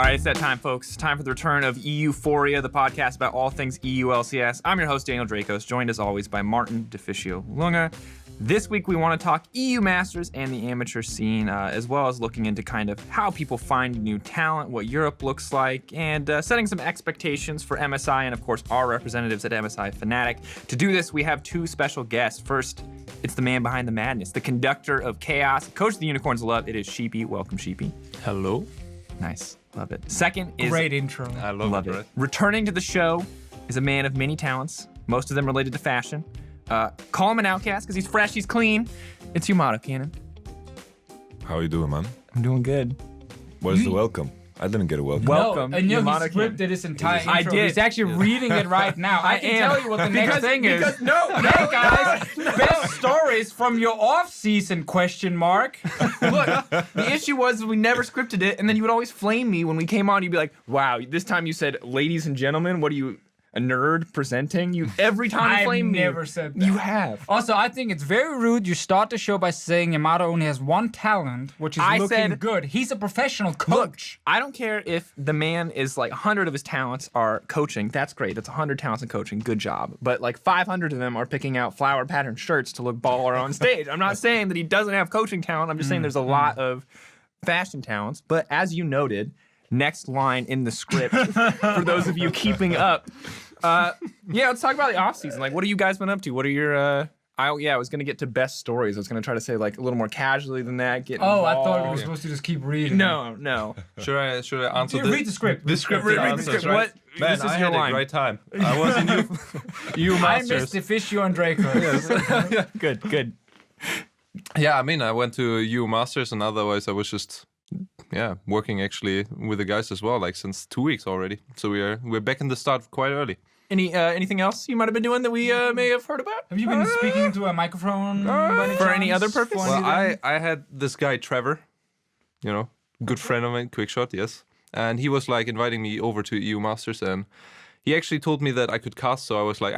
right, it's that time, folks. It's time for the return of EUphoria, the podcast about all things EU LCS. I'm your host, Daniel Drakos, joined as always by Martin Deficio Lunga. This week, we want to talk EU Masters and the amateur scene, as well as looking into kind of how people find new talent, what Europe looks like, and setting some expectations for MSI and, of course, our representatives at MSI Fnatic. To do this, we have two special guests. First, it's the man behind the madness, the conductor of chaos, coach of the Unicorns of Love. It is Sheepy. Welcome, Sheepy. Hello. Nice. Love it. Second is... Great intro. I love it. Right? Returning to the show is a man of many talents, most of them related to fashion. Call him an outcast because he's fresh, he's clean. It's YamatoCannon. How you doing, man? I'm doing good. What is the welcome? I didn't get a welcome. Welcome, No, and you YamatoCannon. scripted his entire intro. I did. He's actually reading it right now. I can tell you what the next thing is. No, Hey guys, best stories from your off-season ? Look, the issue was we never scripted it, and then you would always flame me when we came on. You'd be like, wow, this time you said, ladies and gentlemen, what are you, a nerd presenting? You every time you flame me. I never said that. You have. Also, I think it's very rude you start the show by saying Yamato only has one talent, which is looking said- good. He's a professional Look, coach. I don't care if the man is like 100 of his talents are coaching. That's great. That's 100 talents in coaching. Good job. But like 500 of them are picking out flower patterned shirts to look baller on stage. I'm not saying that he doesn't have coaching talent. I'm just saying there's a lot of fashion talents. But as you noted, next line in the script, for those of you keeping up, let's talk about the offseason. Like, what have you guys been up to? What are your, I was going to get to best stories. I was going to try to say, like, a little more casually than that. Get Oh, I involved. thought we were supposed to just keep reading. No. Should I answer Read the script. The script Read the answers, script. right? What? Man, This is I your had line. a great time. I was in EU I missed Masters. Deficio and Drakos. Good. Yeah, I mean, I went to EU Masters, and otherwise I was just, working actually with the guys as well, like since 2 weeks already. So we're back in the start quite early. Anything else you might have been doing that we may have heard about? Have you been speaking into a microphone by any For any chance? other purpose? For Well, anything? I had this guy, Trevor, good friend of mine, Quickshot, yes. And he was like inviting me over to EU Masters, and he actually told me that I could cast, so I was like,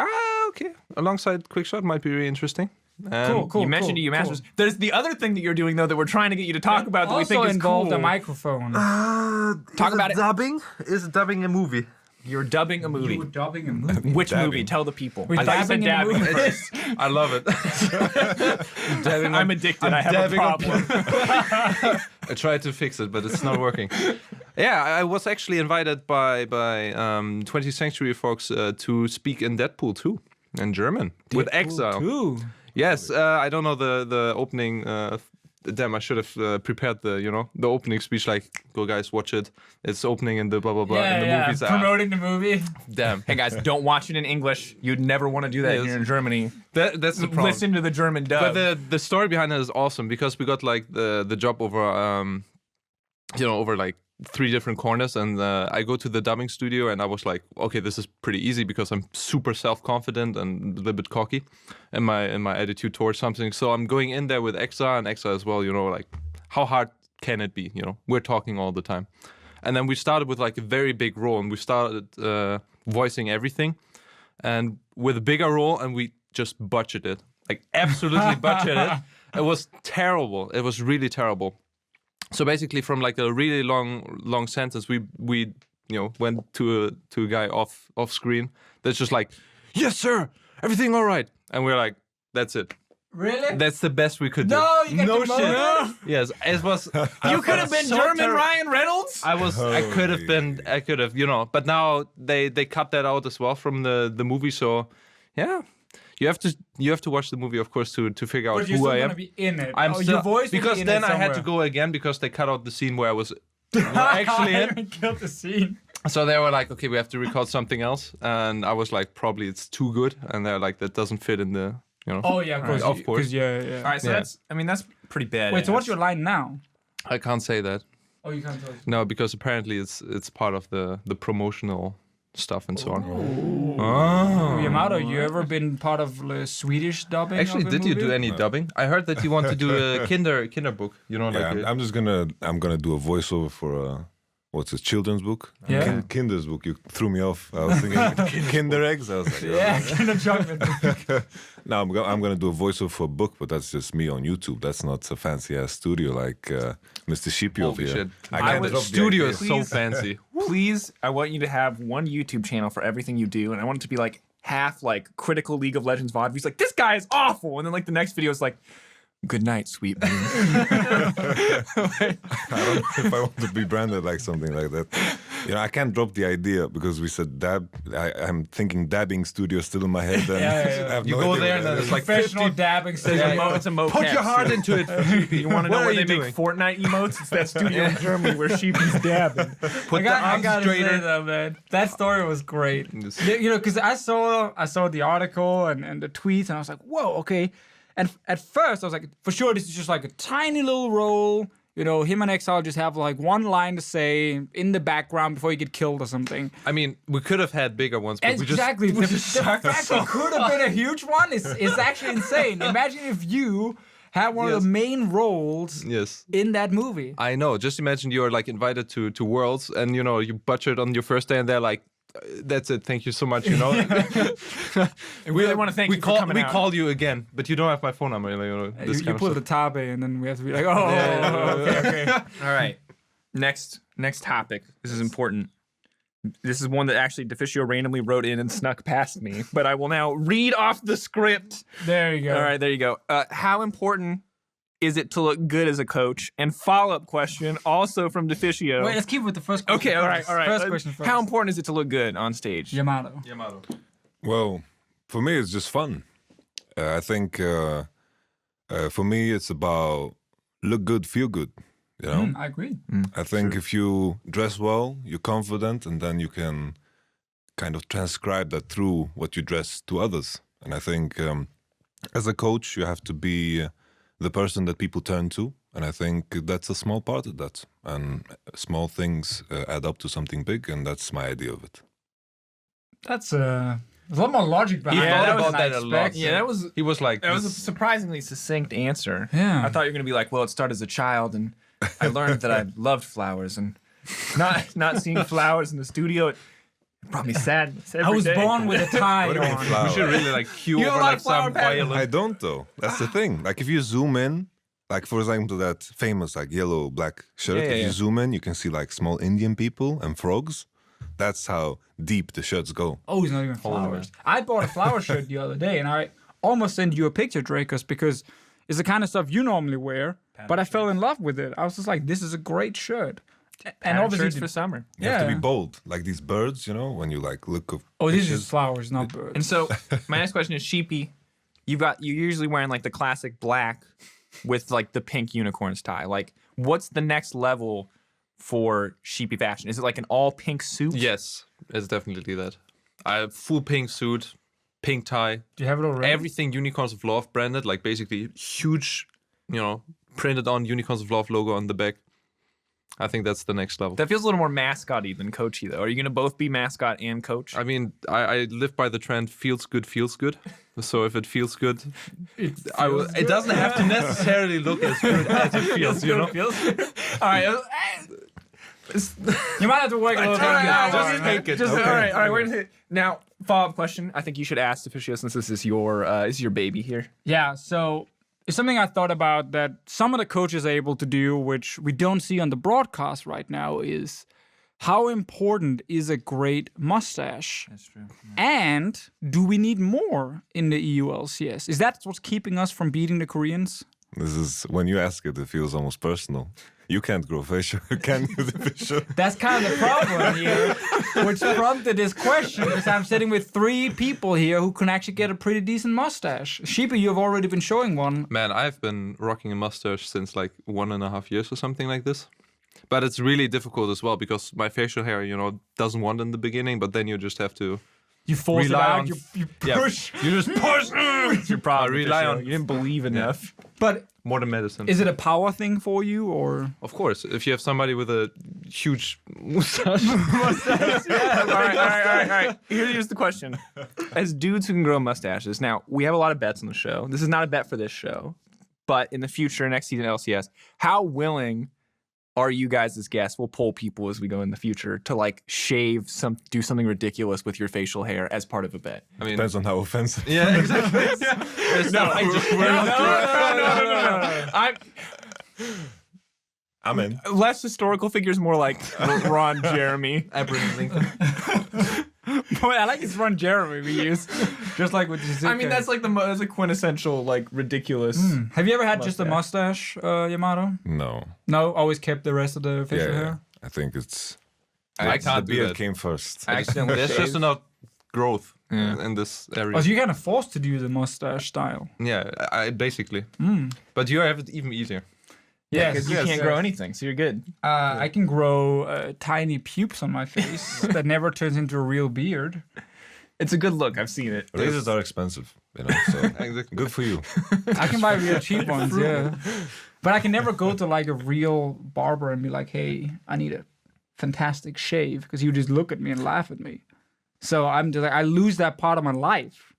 okay, alongside Quickshot might be really interesting. Cool. You mentioned EU Masters. There's the other thing that you're doing though that we're trying to get you to talk about that we think also is involved cool. a microphone. Talk about it. Dubbing? Is dubbing a movie? You're dubbing a movie. You were dubbing a movie. Which Dabbing. movie? Tell the people. We're I thought you said dabbing in the dabbing. movie. I love it. I'm addicted. I have a dabbing on problem. I tried to fix it, but it's not working. Yeah, I was actually invited by 20th Century folks to speak in Deadpool 2 in German with Exile. Ooh. Yes, I don't know the opening. Damn, I should have prepared the opening speech. Like, go guys, watch it. It's opening in the blah blah blah in the movies. Promoting the movie. Damn. Hey guys, don't watch it in English. You'd never want to do that Yes. here in Germany. That's the problem. Listen to the German dub. But the story behind it is awesome because we got like the job over over like 3 different corners, and I go to the dubbing studio, and I was like, okay, this is pretty easy because I'm super self-confident and a little bit cocky in my attitude towards something. So I'm going in there with Exa and Exa as well. Like, how hard can it be? We're talking all the time, and then we started with like a very big role, and we started voicing everything, and with a bigger role, and we just butchered it, like absolutely butchered it. It was terrible. It was really terrible. So basically, from like a really long sentence, we went to a guy off screen that's just like, yes sir, everything all right, and we're like, that's it. Really? That's the best we could do. No, you get no demoted? shit. Yes, it was. you could have been so German terrible. Ryan Reynolds. I could have been. I could have. But now they cut that out as well from the movie. So yeah. You have to watch the movie, of course, to figure out But you're who still I am. gonna be in it. I'm still, your voice will because be in then it I had to somewhere. go again because they cut out the scene where I was actually in. I killed the scene. So they were like, okay, we have to record something else, and I was like, probably it's too good, and they're like, that doesn't fit in the Oh yeah, of course. Of course. 'Cause yeah. All right, so Yeah. that's pretty bad. Wait, so what's your line now? I can't say that. Oh, you can't tell us. No, because apparently it's part of the promotional stuff and so on. Yamato, you ever been part of the Swedish dubbing? Actually, of a did you do movie? any dubbing? I heard that you want to do a kinder book. Yeah, I'm gonna do a voiceover for what's a children's book? Yeah. Kinder's book. You threw me off. I was thinking Kinder eggs. I was like, Yeah, Kinder chocolate. No, I'm gonna do a voiceover for a book, but that's just me on YouTube. That's not a fancy ass studio like Mr. Sheepy over Holy here. shit. I I can't would- drop the Studio idea. is so fancy. Please, I want you to have one YouTube channel for everything you do, and I want it to be like half like critical League of Legends VOD. He's like, this guy is awful, and then like the next video is like, good night, sweet moon. I don't know if I want to be branded like something like that. You know, I can't drop the idea because we said dab. I'm thinking dabbing studio still in my head. And Yeah. I have You no go idea there what and that then is. it's like Professional 50. dabbing It's studio. a mocap. Put your heart so- into it. You want to know What where are they you make doing? Fortnite emotes? It's that studio in Germany where Sheepy's dabbing. Put the I arms gotta straighter. say though, man, that story was great. Yes. You know, because I saw the article and the tweets, and I was like, whoa, okay. And at first, I was like, for sure, this is just like a tiny little role. You know, him and Exile just have like one line to say in the background before you get killed or something. I mean, we could have had bigger ones, but Exactly. we The just fact it could have been a huge one is actually insane. Imagine if you had one of Yes. the main roles Yes. in that movie. I know. Just imagine you're like invited to Worlds and you know you butchered on your first day and they're like, that's it. Thank you so much. You know. I really want to thank you for coming We out. call you again, but you don't have my phone number. You know, this You kind of pull the stuff. tabe, and then we have to be like, oh, okay. All right. Next topic. This is important. This is one that actually Deficio randomly wrote in and snuck past me, but I will now read off the script. There you go. All right, there you go. How important is it to look good as a coach? And follow-up question, also from Deficio. Wait, let's keep with the first question. Okay, all right. First question first. How important is it to look good on stage? Yamato. Well, for me, it's just fun. I think for me, it's about look good, feel good. You know, I agree. I think if you dress well, you're confident, and then you can kind of transcribe that through what you dress to others. And I think as a coach, you have to be the person that people turn to. And I think that's a small part of that. And small things add up to something big, and that's my idea of it. That's there's a lot more logic behind Yeah, that that was- than I that a lot. expected. Yeah, that was He was like, a surprisingly succinct answer. Yeah. I thought you were gonna be like, well, it started as a child, and I learned that I loved flowers, and not seeing flowers in the studio, it brought me sadness. I was born with a tie What do you mean on. flower? we should really like cue You have a over lot like of flower some patterns. violin. I don't though. That's the thing. Like if you zoom in, like for example that famous like yellow black shirt. Yeah, if yeah. you zoom in, you can see like small Indian people and frogs. That's how deep the shirts go. Oh, it's not even flowers. I bought a flower shirt the other day, and I almost sent you a picture, Drakos, because it's the kind of stuff you normally wear. But I fell in love with it. I was just like, this is a great shirt. And obviously, for summer. You have to Yeah. be bold, like these birds. You know, when you like look of. oh, this pictures. is flowers, not birds. And so my next question is Sheepy. You're usually wearing like the classic black with like the pink unicorns tie. Like, what's the next level for Sheepy fashion? Is it like an all pink suit? Yes, it's definitely that. I have full pink suit, pink tie, Do you have it already? everything Unicorns of Love branded, like basically huge, you know, printed on Unicorns of Love logo on the back. I think that's the next level. That feels a little more mascot-y than coachy, though. Are you gonna both be mascot and coach? I mean, I live by the trend feels good. So if it feels good, it doesn't have to necessarily look as good as it feels, you know? All right. You might have to work a little bit on that just one. take it. Just, Okay. all right. We're gonna now follow-up question. I think you should ask Deficio since this is your baby here. Yeah, so it's something I thought about that some of the coaches are able to do, which we don't see on the broadcast right now, is how important is a great mustache? That's true. And do we need more in the EU LCS? Is that what's keeping us from beating the Koreans? This is when you ask it, it feels almost personal. You can't grow facial, can you? Facial? That's kind of the problem here, which prompted this question, because I'm sitting with 3 people here who can actually get a pretty decent mustache. Sheepy, you've already been showing one. Man, I've been rocking a mustache since like 1.5 years or something like this. But it's really difficult as well because my facial hair, you know, doesn't want in the beginning, but then you just have to You force it rely out, on- you yeah, push. You just push. It's your problem. I rely Deficio. on- You didn't believe enough. But More than medicine. is it a power thing for you, or? Of course, if you have somebody with a huge mustache. all right. Here's the question. As dudes who can grow mustaches, now, we have a lot of bets on the show. This is not a bet for this show. But in the future, next season LCS, how willing are you guys as guests? We'll poll people as we go in the future to like do something ridiculous with your facial hair as part of a bet. I mean, Depends on how offensive. yeah, exactly. No, I'm in. less historical figures, more like Ron Jeremy. Abraham Lincoln. Boy, I like this Ron Jeremy we use. Just like with Jizuka. I mean, that's like that's a quintessential like ridiculous. Have you ever had just a mustache, Yamato? No. No, always kept the rest of the facial hair? I think it's. I can't the do beard that. came first. Accidentally There's just enough growth in this area. Oh, so you're kind of forced to do the mustache style. Yeah, I basically. But you have it even easier. Yeah, because you can't grow anything, so you're good. I can grow tiny pubes on my face that never turns into a real beard. It's a good look. I've seen it. Razors are expensive, so Exactly. good for you. I can buy real cheap ones, yeah. But I can never go to like a real barber and be like, hey, I need a fantastic shave, because you just look at me and laugh at me. So I'm just like, I lose that part of my life.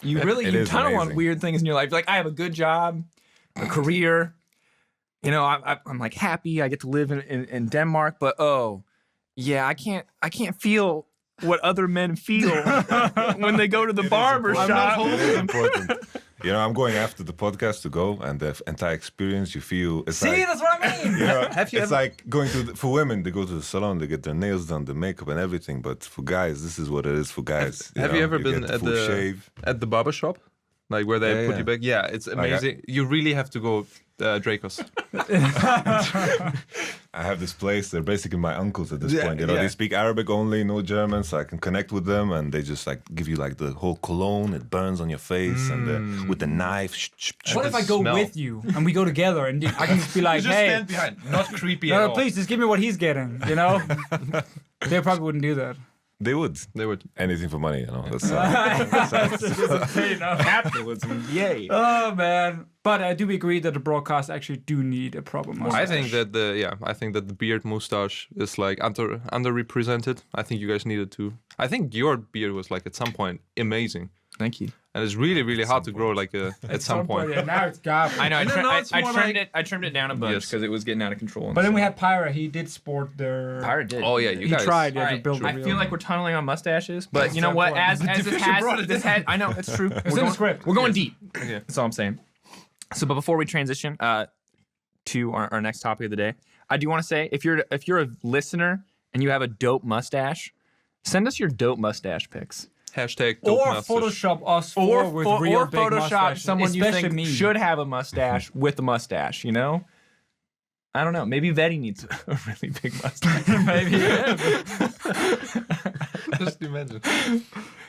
You is tunnel on amazing. weird things in your life. You're like, I have a good job, a career. You know, I'm like happy. I get to live in Denmark, but I can't feel what other men feel when they go to the barber shop. It is important. You know, I'm going after the podcast to go, and the entire experience you feel. It's See, like, that's what I mean. you know, Have you it's ever- like going to for women. They go to the salon, they get their nails done, the makeup and everything. But for guys, this is what it is for guys. Have you ever been get the at full shave? at the barber shop? Like where they Yeah, put yeah. you back? Yeah, it's amazing. You really have to go Drakos. I have this place. They're basically my uncles at this Yeah, point. You know, yeah. they speak Arabic only, no German, so I can connect with them, and they just like give you like the whole cologne. It burns on your face, and with the knife. What if I go smell. with you and we go together and I can just be like, hey, behind, not creepy no, please just give me what he's getting, you know? They probably wouldn't do that. They would. They would. Anything for money, you know. That's Capitalism, yay. Oh man! But do we agree that the broadcasts actually do need a proper mustache? I think that the beard mustache is like underrepresented. I think you guys needed to. I think your beard was like at some point amazing, Thank you. and it's really really hard to grow like at some point. Yeah, now it's garbage. I know. I, No, tri- no, I, it's I more trimmed like- it. I trimmed it down a bunch Yes. because it was getting out of control. But then we had Pyra. He did sport their. Pirate did. Oh yeah, you He guys. tried All to right, build. I feel like we're tunneling on mustaches, but you know fair what? point. As this brought has it this in. had, I know it's true. It's in the script. We're going deep. Okay. That's all I'm saying. So, but before we transition to our next topic of the day, I do want to say if you're a listener and you have a dope mustache, send us your dope mustache pics. Hashtag or dope mustache. Photoshop us Or with real or big Photoshop mustaches, someone you especially think me. should have a mustache with a mustache. You know. I don't know. Maybe Vetty needs a really big mustache. Maybe. Just imagine.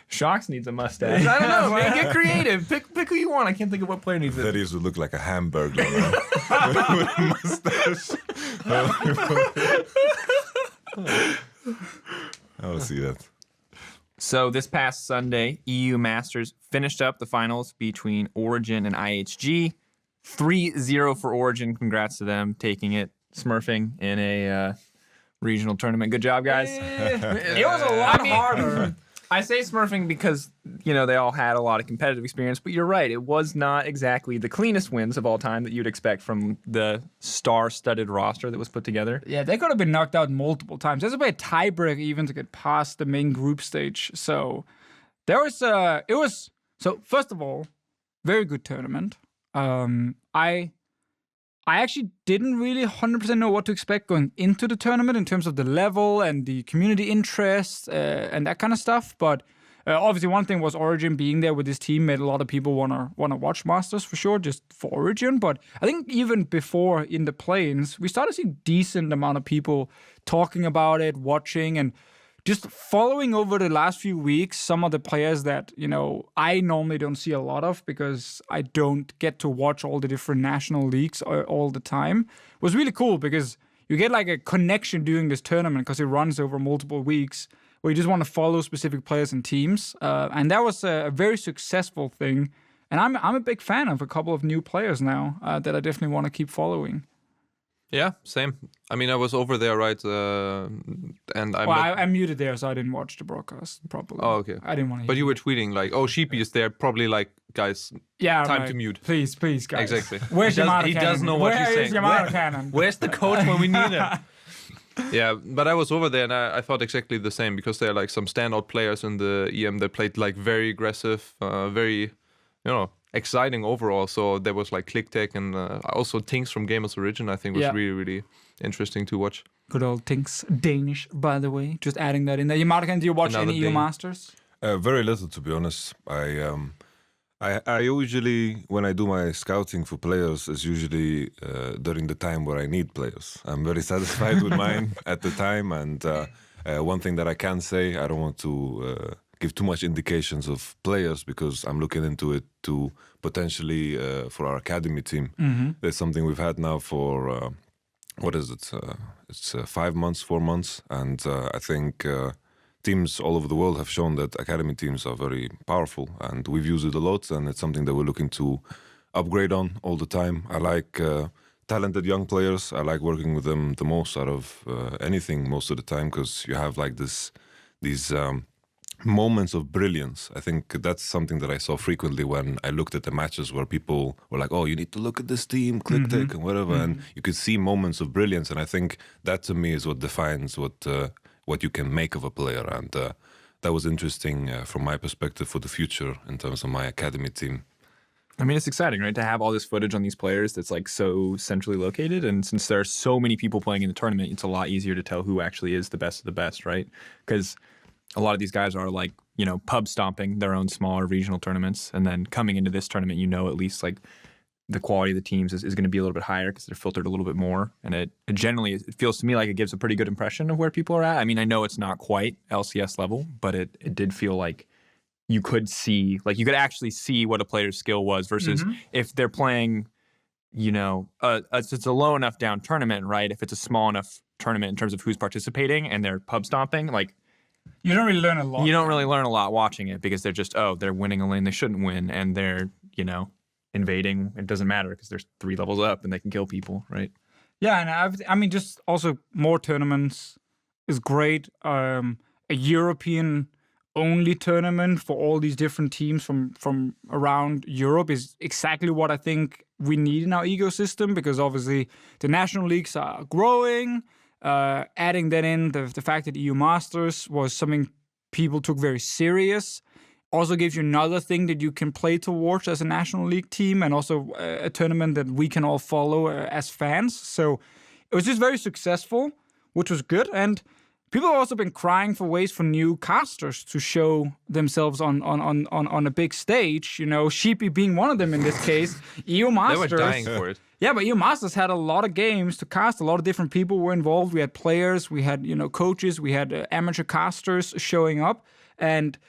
Shocks needs a mustache. I don't know. Man, get creative. Pick who you want. I can't think of what player needs it. That would look like a hamburger man. with a mustache. I will see that. So this past Sunday, EU Masters finished up the finals between Origin and IHG. 3-0 for Origin. Congrats to them taking it, smurfing in a regional tournament. Good job, guys. It was a lot harder. I say smurfing because, you know, they all had a lot of competitive experience, but you're right. It was not exactly the cleanest wins of all time that you'd expect from the star-studded roster that was put together. Yeah, they could have been knocked out multiple times. There's about a tiebreak even to get past the main group stage. So there was so first of all, very good tournament. I actually didn't really 100% know what to expect going into the tournament in terms of the level and the community interest and that kind of stuff. But obviously, one thing was Origin being there with his team made a lot of people wanna watch Masters for sure, just for Origin. But I think even before in the play-ins, we started seeing decent amount of people talking about it, watching, and just following over the last few weeks, some of the players that, you know, I normally don't see a lot of because I don't get to watch all the different national leagues all the time, was really cool because you get like a connection during this tournament because it runs over multiple weeks where you just want to follow specific players and teams. And that was a very successful thing. And I'm a big fan of a couple of new players now that I definitely want to keep following. Yeah, same. I mean, I was over there, right? And I. Well, I'm muted there, so I didn't watch the broadcast properly. Oh, okay. I didn't want to. But you were tweeting like, "Oh, Sheepy is there, probably like guys, Yeah, time like, to mute. Please, guys. Exactly. Where's he YamatoCannon? doesn't know what he's Where is saying. YamatoCannon? Where's the coach when we need him? Yeah, but I was over there and I thought exactly the same because there are like some standout players in the EM that played like very aggressive, very, exciting overall. So there was like Click Tech and also Tinks from Gamers Origin. I think was really, really interesting to watch. Good old Tinks, Danish, by the way. Just adding that in there. YamatoCannon, do you watch Another any EU Dane. Masters? Very little, to be honest. I usually, when I do my scouting for players, is usually during the time where I need players. I'm very satisfied with mine at the time. And one thing that I can say, I don't want to give too much indications of players because I'm looking into it to potentially for our academy team. There's something we've had now for, what is it? It's 5 months, 4 months. And I think teams all over the world have shown that academy teams are very powerful, and we've used it a lot, and it's something that we're looking to upgrade on all the time. I like talented young players. I like working with them the most out of anything most of the time because you have like these moments of brilliance. I think that's something that I saw frequently when I looked at the matches where people were like, oh, you need to look at this team, Click Tech and whatever, and you could see moments of brilliance, and I think that to me is what defines what you can make of a player, and that was interesting from my perspective for the future in terms of my academy team. I mean, it's exciting, right, to have all this footage on these players that's like so centrally located, and since there are so many people playing in the tournament, it's a lot easier to tell who actually is the best of the best, right? Because a lot of these guys are like, pub stomping their own smaller regional tournaments, and then coming into this tournament, at least like the quality of the teams is going to be a little bit higher because they're filtered a little bit more. And it generally, it feels to me like it gives a pretty good impression of where people are at. I mean, I know it's not quite LCS level, but it did feel like you could see, like you could actually see what a player's skill was versus if they're playing, it's a low enough down tournament, right? If it's a small enough tournament in terms of who's participating and they're pub stomping, like, you don't really learn a lot. You don't really learn a lot watching it because they're just, they're winning a lane they shouldn't win, and they're, invading. It doesn't matter because there's 3 levels up and they can kill people, right? Yeah, and I mean, just also more tournaments is great. A European-only tournament for all these different teams from around Europe is exactly what I think we need in our ecosystem, because obviously the national leagues are growing. Adding that in, the fact that EU Masters was something people took very serious also gives you another thing that you can play towards as a national league team, and also a tournament that we can all follow as fans. So it was just very successful, which was good. And people have also been crying for ways for new casters to show themselves on a big stage. Sheepy being one of them in this case. EU Masters. They were dying for it. Yeah, but EU Masters had a lot of games to cast. A lot of different people were involved. We had players, we had coaches, we had amateur casters showing up, and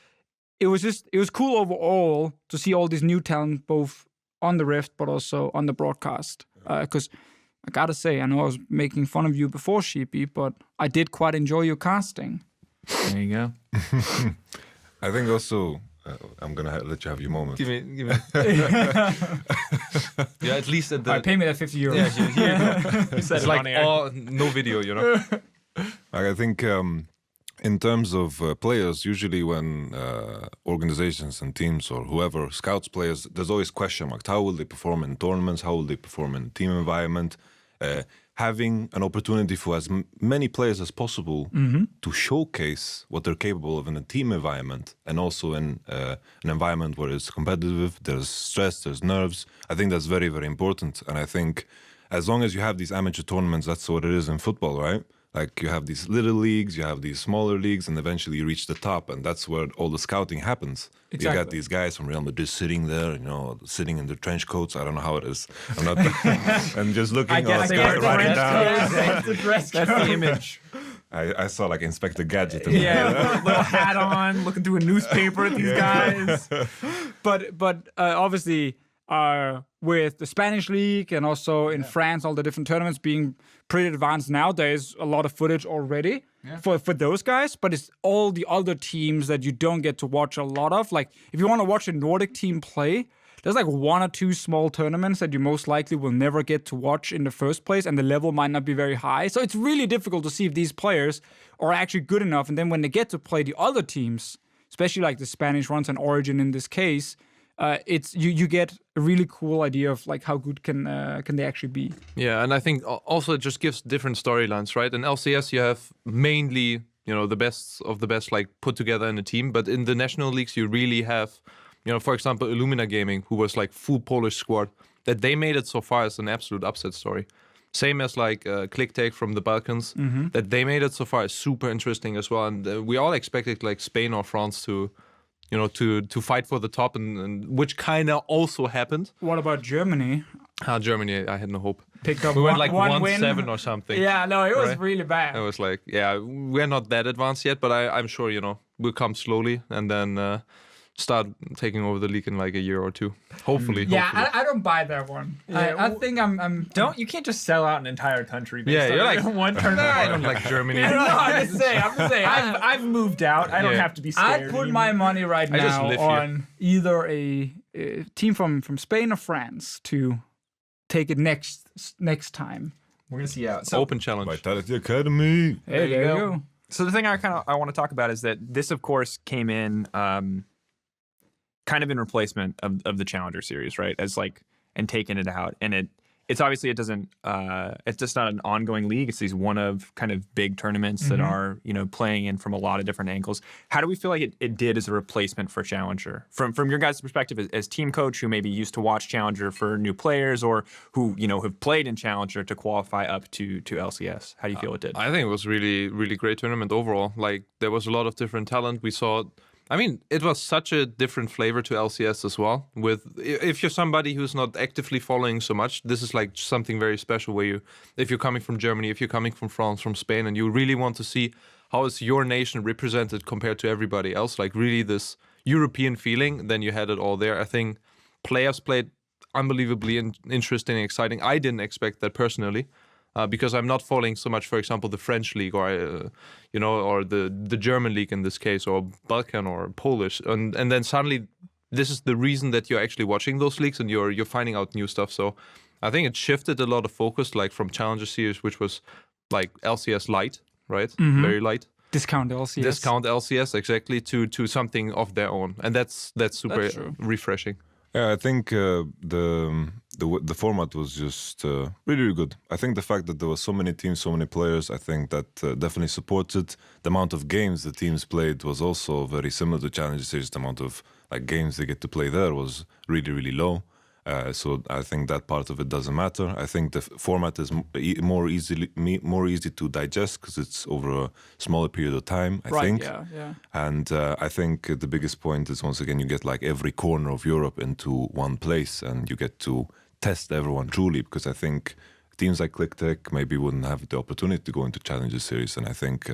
it was cool overall to see all this new talent both on the Rift but also on the broadcast. Because I gotta say, I know I was making fun of you before, Sheepy, but I did quite enjoy your casting. There you go. I think also, I'm gonna let you have your moment. Give me. Yeah, at least at the. Pay me that €50. Yeah, here you go. It's like no video, I think in terms of players, usually when organizations and teams or whoever scouts players, there's always question marks. How will they perform in tournaments? How will they perform in team environment? Having an opportunity for as many players as possible to showcase what they're capable of in a team environment, and also in an environment where it's competitive, there's stress, there's nerves. I think that's very, very important. And I think as long as you have these amateur tournaments, that's what it is in football, right? Like you have these little leagues, you have these smaller leagues, and eventually you reach the top, and that's where all the scouting happens. Exactly. You got these guys from Real Madrid sitting there, sitting in their trench coats. I don't know how it is. I'm not, and just looking. I guess writing down. That's the dress code. That's the image. I saw like Inspector Gadget. Yeah, little hat on, looking through a newspaper at these guys. But obviously, with the Spanish league and also in France, all the different tournaments being pretty advanced now, there's a lot of footage already for those guys. But it's all the other teams that you don't get to watch a lot of. Like if you want to watch a Nordic team play, there's like 1 or 2 small tournaments that you most likely will never get to watch in the first place, and the level might not be very high. So it's really difficult to see if these players are actually good enough. And then when they get to play the other teams, especially like the Spanish ones and Origin in this case, it's you get a really cool idea of like how good can they actually be. Yeah, and I think also it just gives different storylines, right? In LCS, you have mainly, the best of the best, like, put together in a team. But in the national leagues, you really have, for example, Illumina Gaming, who was like full Polish squad, that they made it so far as an absolute upset story. Same as like ClickTake from the Balkans, that they made it so far is super interesting as well. And we all expected like Spain or France to fight for the top, and which kind of also happened. What about Germany? Germany, I had no hope. Picked up We went like one win. 1-7 or something. Yeah, no, it was Right? really bad. It was like, yeah, we're not that advanced yet, but I'm sure, we'll come slowly and then start taking over the league in like a year or two. Hopefully. Yeah, hopefully. I don't buy that one. Yeah, I think I'm You can't just sell out an entire country based Yeah, on you're like, one no, tournament. I don't like Germany. No, I'm just saying. I've moved out. I don't Yeah. have to be scared. I'd put my money right I just now live here. on either a team from Spain or France to take it next time. We're gonna see out. So Open challenge. Vitality Academy. Hey, there you go. So the thing I want to talk about is that this, of course, came in kind of in replacement of the Challenger series, right? As like, and taking it out, and it's obviously it's just not an ongoing league. It's these one of kind of big tournaments that are playing in from a lot of different angles. How do we feel like it did as a replacement for Challenger from your guys' perspective as team coach who maybe used to watch Challenger for new players or who have played in Challenger to qualify up to LCS? How do you feel it did? I think it was really, really great tournament overall. Like, there was a lot of different talent. We saw, it was such a different flavor to LCS as well. If you're somebody who's not actively following so much, this is like something very special where if you're coming from Germany, if you're coming from France, from Spain, and you really want to see how is your nation represented compared to everybody else, like really this European feeling, then you had it all there. I think players played unbelievably interesting and exciting. I didn't expect that personally. Because I'm not following so much, for example, the French league or or the German league in this case, or Balkan or Polish, and then suddenly this is the reason that you're actually watching those leagues and you're finding out new stuff. So I think it shifted a lot of focus, like from Challenger Series, which was like LCS light, right, very light. Discount LCS. Discount LCS exactly to something of their own, and that's super That's true. refreshing. Yeah, I think the format was just really, really good. I think the fact that there were so many teams, so many players, I think that definitely supported. The amount of games the teams played was also very similar to Challenger Series. The amount of games they get to play there was really, really low. So I think that part of it doesn't matter. I think the format is more easy to digest because it's over a smaller period of time, I think. Yeah. And I think the biggest point is, once again, you get like every corner of Europe into one place and you get to test everyone truly, because I think teams like ClickTech maybe wouldn't have the opportunity to go into Challenger Series, and I think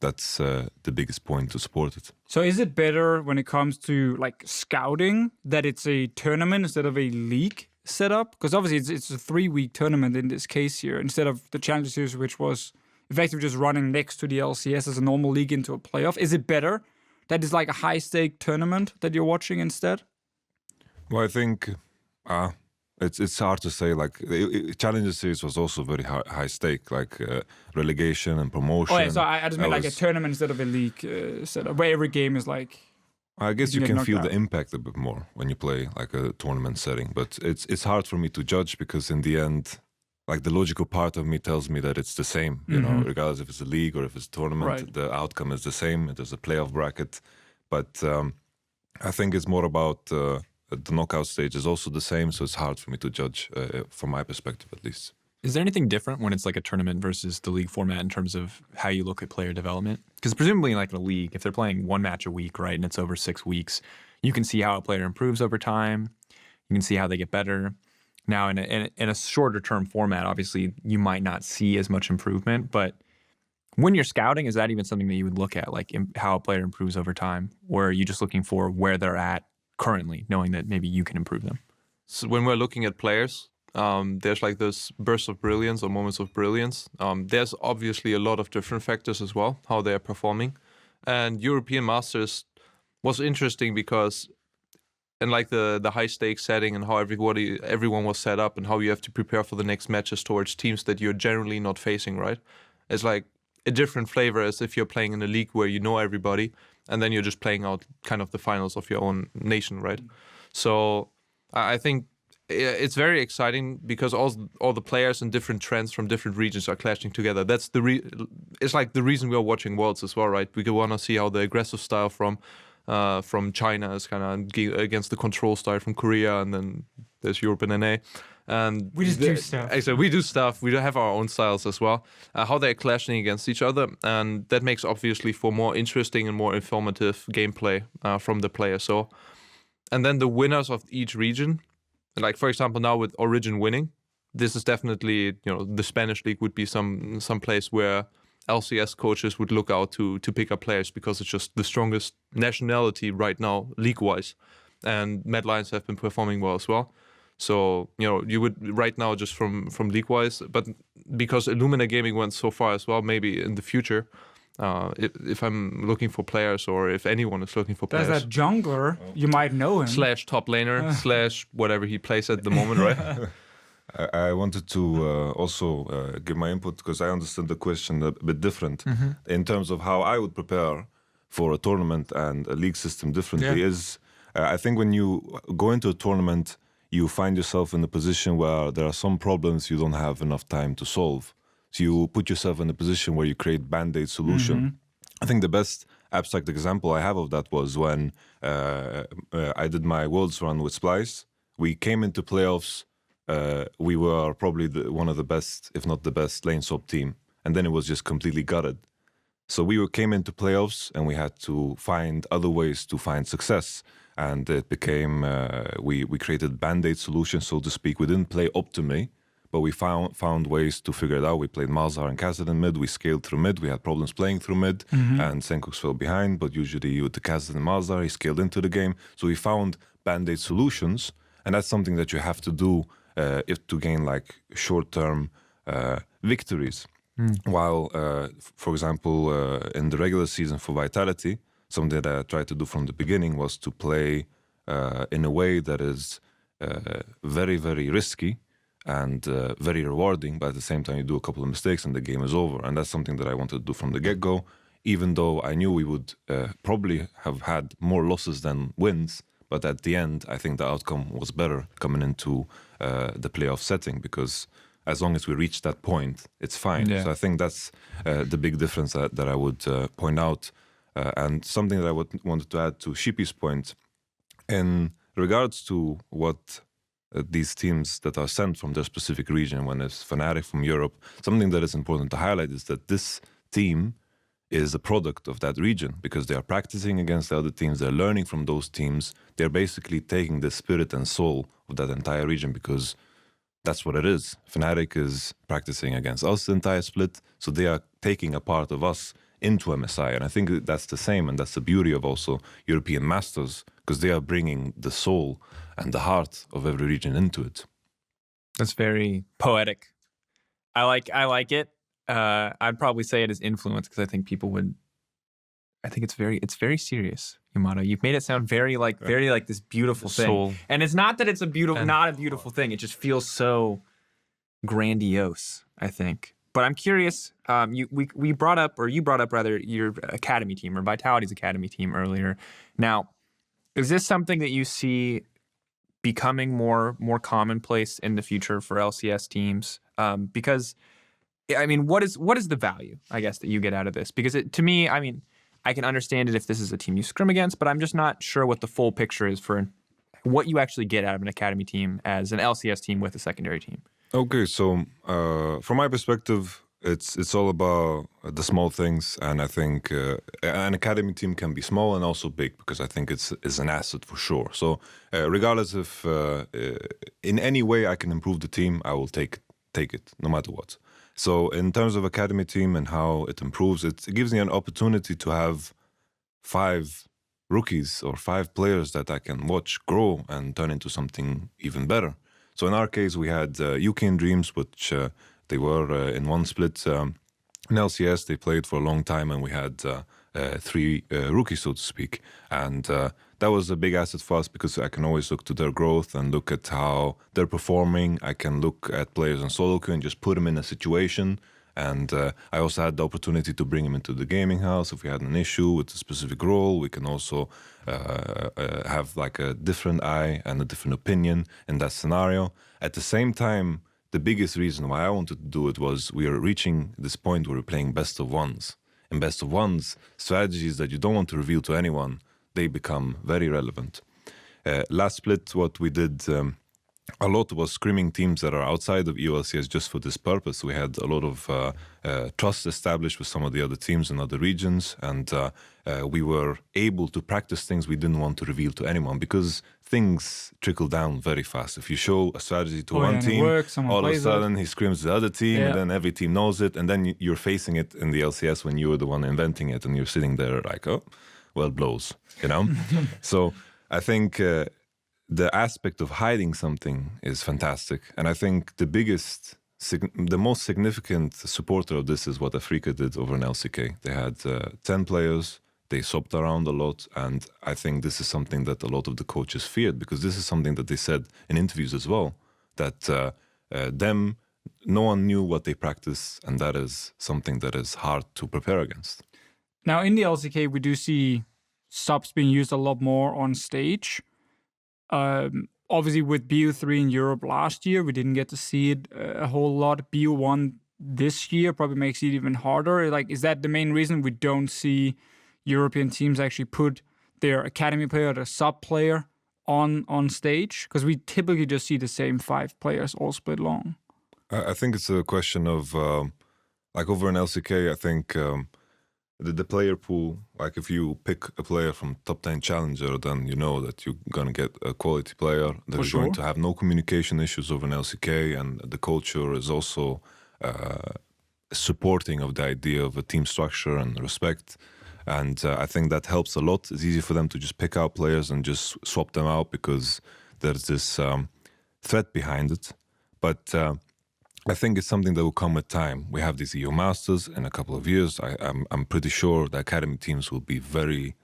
that's the biggest point to support it. So is it better when it comes to like scouting that it's a tournament instead of a league setup? Because obviously it's a 3-week tournament in this case here, instead of the Challenger Series, which was effectively just running next to the LCS as a normal league into a playoff. Is it better that it's like a high-stake tournament that you're watching instead? Well, I think it's hard to say. Like Challenger Series was also very high stake, like relegation and promotion. Oh yeah, so I just meant like a was- tournament instead of a league setup, where every game is like... I guess You you get can feel knocked the out. impact a bit more when you play like a tournament setting, but it's hard for me to judge, because in the end, like the logical part of me tells me that it's the same, you know, regardless if it's a league or if it's a tournament, Right. the outcome is the same. There's a playoff bracket, but I think it's more about the knockout stage is also the same, so it's hard for me to judge from my perspective at least. Is there anything different when it's like a tournament versus the league format in terms of how you look at player development? Because presumably, like in a league, if they're playing one match a week, right, and it's over 6 weeks, you can see how a player improves over time. You can see how they get better. Now, in a shorter term format, obviously, you might not see as much improvement. But when you're scouting, is that even something that you would look at, like how a player improves over time? Or are you just looking for where they're at currently, knowing that maybe you can improve them? So when we're looking at players, there's like this burst of brilliance or moments of brilliance. There's obviously a lot of different factors as well, how they're performing. And European Masters was interesting because, and like the high stakes setting and how everyone was set up and how you have to prepare for the next matches towards teams that you're generally not facing, right? It's like a different flavor as if you're playing in a league where you know everybody and then you're just playing out kind of the finals of your own nation, right? So I think it's very exciting because all the players and different trends from different regions are clashing together. That's it's like the reason we are watching Worlds as well, right? We want to see how the aggressive style from China is kind of against the control style from Korea, and then there's Europe and NA. And We just do stuff. Exactly, we do stuff. We have our own styles as well. How they're clashing against each other, and that makes obviously for more interesting and more informative gameplay from the player. So, and then the winners of each region, like for example now with Origin winning, this is definitely the Spanish league would be some place where LCS coaches would look out to pick up players because it's just the strongest nationality right now league-wise, and Mad Lions have been performing well as well. So you would right now just from league-wise, but because Illumina Gaming went so far as well, maybe in the future, if I'm looking for players or if anyone is looking for There's players, that jungler, you might know him. / top laner / whatever he plays at the moment, right? I wanted to also give my input because I understand the question a bit different in terms of how I would prepare for a tournament and a league system differently. I think when you go into a tournament, you find yourself in a position where there are some problems you don't have enough time to solve. So you put yourself in a position where you create band-aid solution. I think the best abstract example I have of that was when I did my Worlds run with Splice. We came into playoffs. We were probably one of the best, if not the best, lane swap team. And then it was just completely gutted. So we came into playoffs and we had to find other ways to find success. And it became, we created band-aid solutions, so to speak. We didn't play optimally, but we found ways to figure it out. We played Malzahar and Khazad in mid. We scaled through mid. We had problems playing through mid, and Senkux fell behind. But usually with the Khazad and Malzahar, he scaled into the game. So we found band-aid solutions, and that's something that you have to do if to gain like short-term victories. While, for example, in the regular season for Vitality, something that I tried to do from the beginning was to play in a way that is very, very risky and very rewarding, but at the same time you do a couple of mistakes and the game is over. And that's something that I wanted to do from the get-go, even though I knew we would probably have had more losses than wins. But at the end, I think the outcome was better coming into the playoff setting, because as long as we reach that point, it's fine. So I think that's the big difference that I would point out. And something that I wanted to add to Sheepy's point, in regards to what these teams that are sent from their specific region, when it's Fnatic from Europe, something that is important to highlight is that this team is a product of that region, because they are practicing against the other teams, they're learning from those teams, they're basically taking the spirit and soul of that entire region, because that's what it is. Fnatic is practicing against us the entire split, so they are taking a part of us into MSI, and I think that's the same, and that's the beauty of also European Masters, because they are bringing the soul and the heart of every region into it. That's very poetic. I like it. I'd probably say it is influence, because I think people would. I think it's very serious, Yamato. You've made it sound very like this beautiful thing, Soul. and it's not that it's not a beautiful thing. It just feels so grandiose, I think. But I'm curious. You brought up rather your academy team, or Vitality's academy team earlier. Now, is this something that you see becoming more commonplace in the future for LCS teams? Because, I mean, what is the value, I guess, that you get out of this? Because to me, I mean, I can understand it if this is a team you scrim against, but I'm just not sure what the full picture is for what you actually get out of an academy team as an LCS team with a secondary team. Okay, so from my perspective, it's all about the small things, and I think an academy team can be small and also big, because I think it's an asset for sure. So regardless if in any way I can improve the team, I will take it no matter what. So in terms of academy team and how it improves, it gives me an opportunity to have 5 rookies or 5 players that I can watch grow and turn into something even better. So in our case, we had UK and Dreams, which they were in one split. In LCS, they played for a long time, and we had 3 rookies, so to speak. And that was a big asset for us, because I can always look to their growth and look at how they're performing. I can look at players in solo queue and just put them in a situation And I also had the opportunity to bring him into the gaming house. If we had an issue with a specific role, we can also have like a different eye and a different opinion in that scenario. At the same time, the biggest reason why I wanted to do it was we are reaching this point where we're playing best of ones. In best of ones, strategies that you don't want to reveal to anyone, they become very relevant. Last split, what we did a lot was scrimming teams that are outside of EULCS just for this purpose. We had a lot of trust established with some of the other teams in other regions, and we were able to practice things we didn't want to reveal to anyone because things trickle down very fast. If you show a strategy to one team, all of a sudden he screams to the other team, and then every team knows it, and then you're facing it in the LCS when you're the one inventing it, and you're sitting there like, oh, well, blows, you know? So I think the aspect of hiding something is fantastic. And I think the most significant supporter of this is what Africa did over in LCK. They had 10 players, they swapped around a lot, and I think this is something that a lot of the coaches feared, because this is something that they said in interviews as well, that no one knew what they practice, and that is something that is hard to prepare against. Now, in the LCK, we do see subs being used a lot more on stage. Obviously, with BO3 in Europe last year, we didn't get to see it a whole lot. BO1 this year probably makes it even harder. Like, is that the main reason we don't see European teams actually put their academy player, their sub player on stage? Because we typically just see the same 5 players all split long. I think it's a question of, like over in LCK, I think the player pool, like if you pick a player from top 10 challenger, then you know that you're going to get a quality player. They're going to have no communication issues over in LCK, and the culture is also supporting of the idea of a team structure and respect. And I think that helps a lot. It's easy for them to just pick out players and just swap them out because there's this threat behind it. But I think it's something that will come with time. We have these EU Masters in a couple of years. I'm pretty sure the academy teams will be very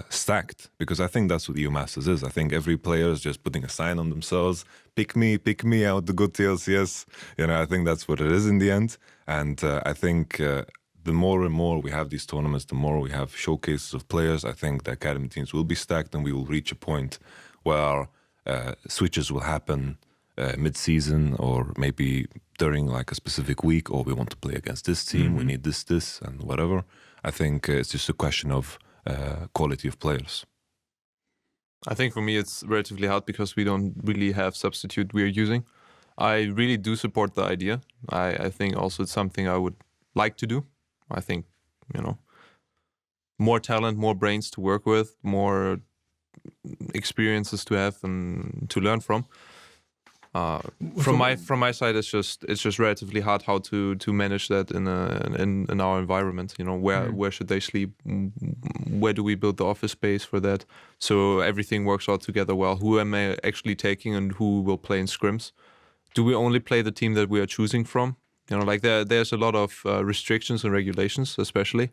stacked, because I think that's what EU Masters is. I think every player is just putting a sign on themselves. Pick me out the good TLCS. You know, I think that's what it is in the end. And I think the more and more we have these tournaments, the more we have showcases of players, I think the academy teams will be stacked, and we will reach a point where switches will happen mid-season, or maybe during like a specific week, or we want to play against this team, we need this, and whatever. I think it's just a question of quality of players. I think for me it's relatively hard because we don't really have substitute we're using. I really do support the idea. I think also it's something I would like to do. I think, you know, more talent, more brains to work with, more experiences to have and to learn from. From my side, it's just relatively hard how to manage that in our environment. You know, where should they sleep? Where do we build the office space for that? So everything works out together well. Who am I actually taking, and who will play in scrims? Do we only play the team that we are choosing from? You know, like there's a lot of restrictions and regulations, especially,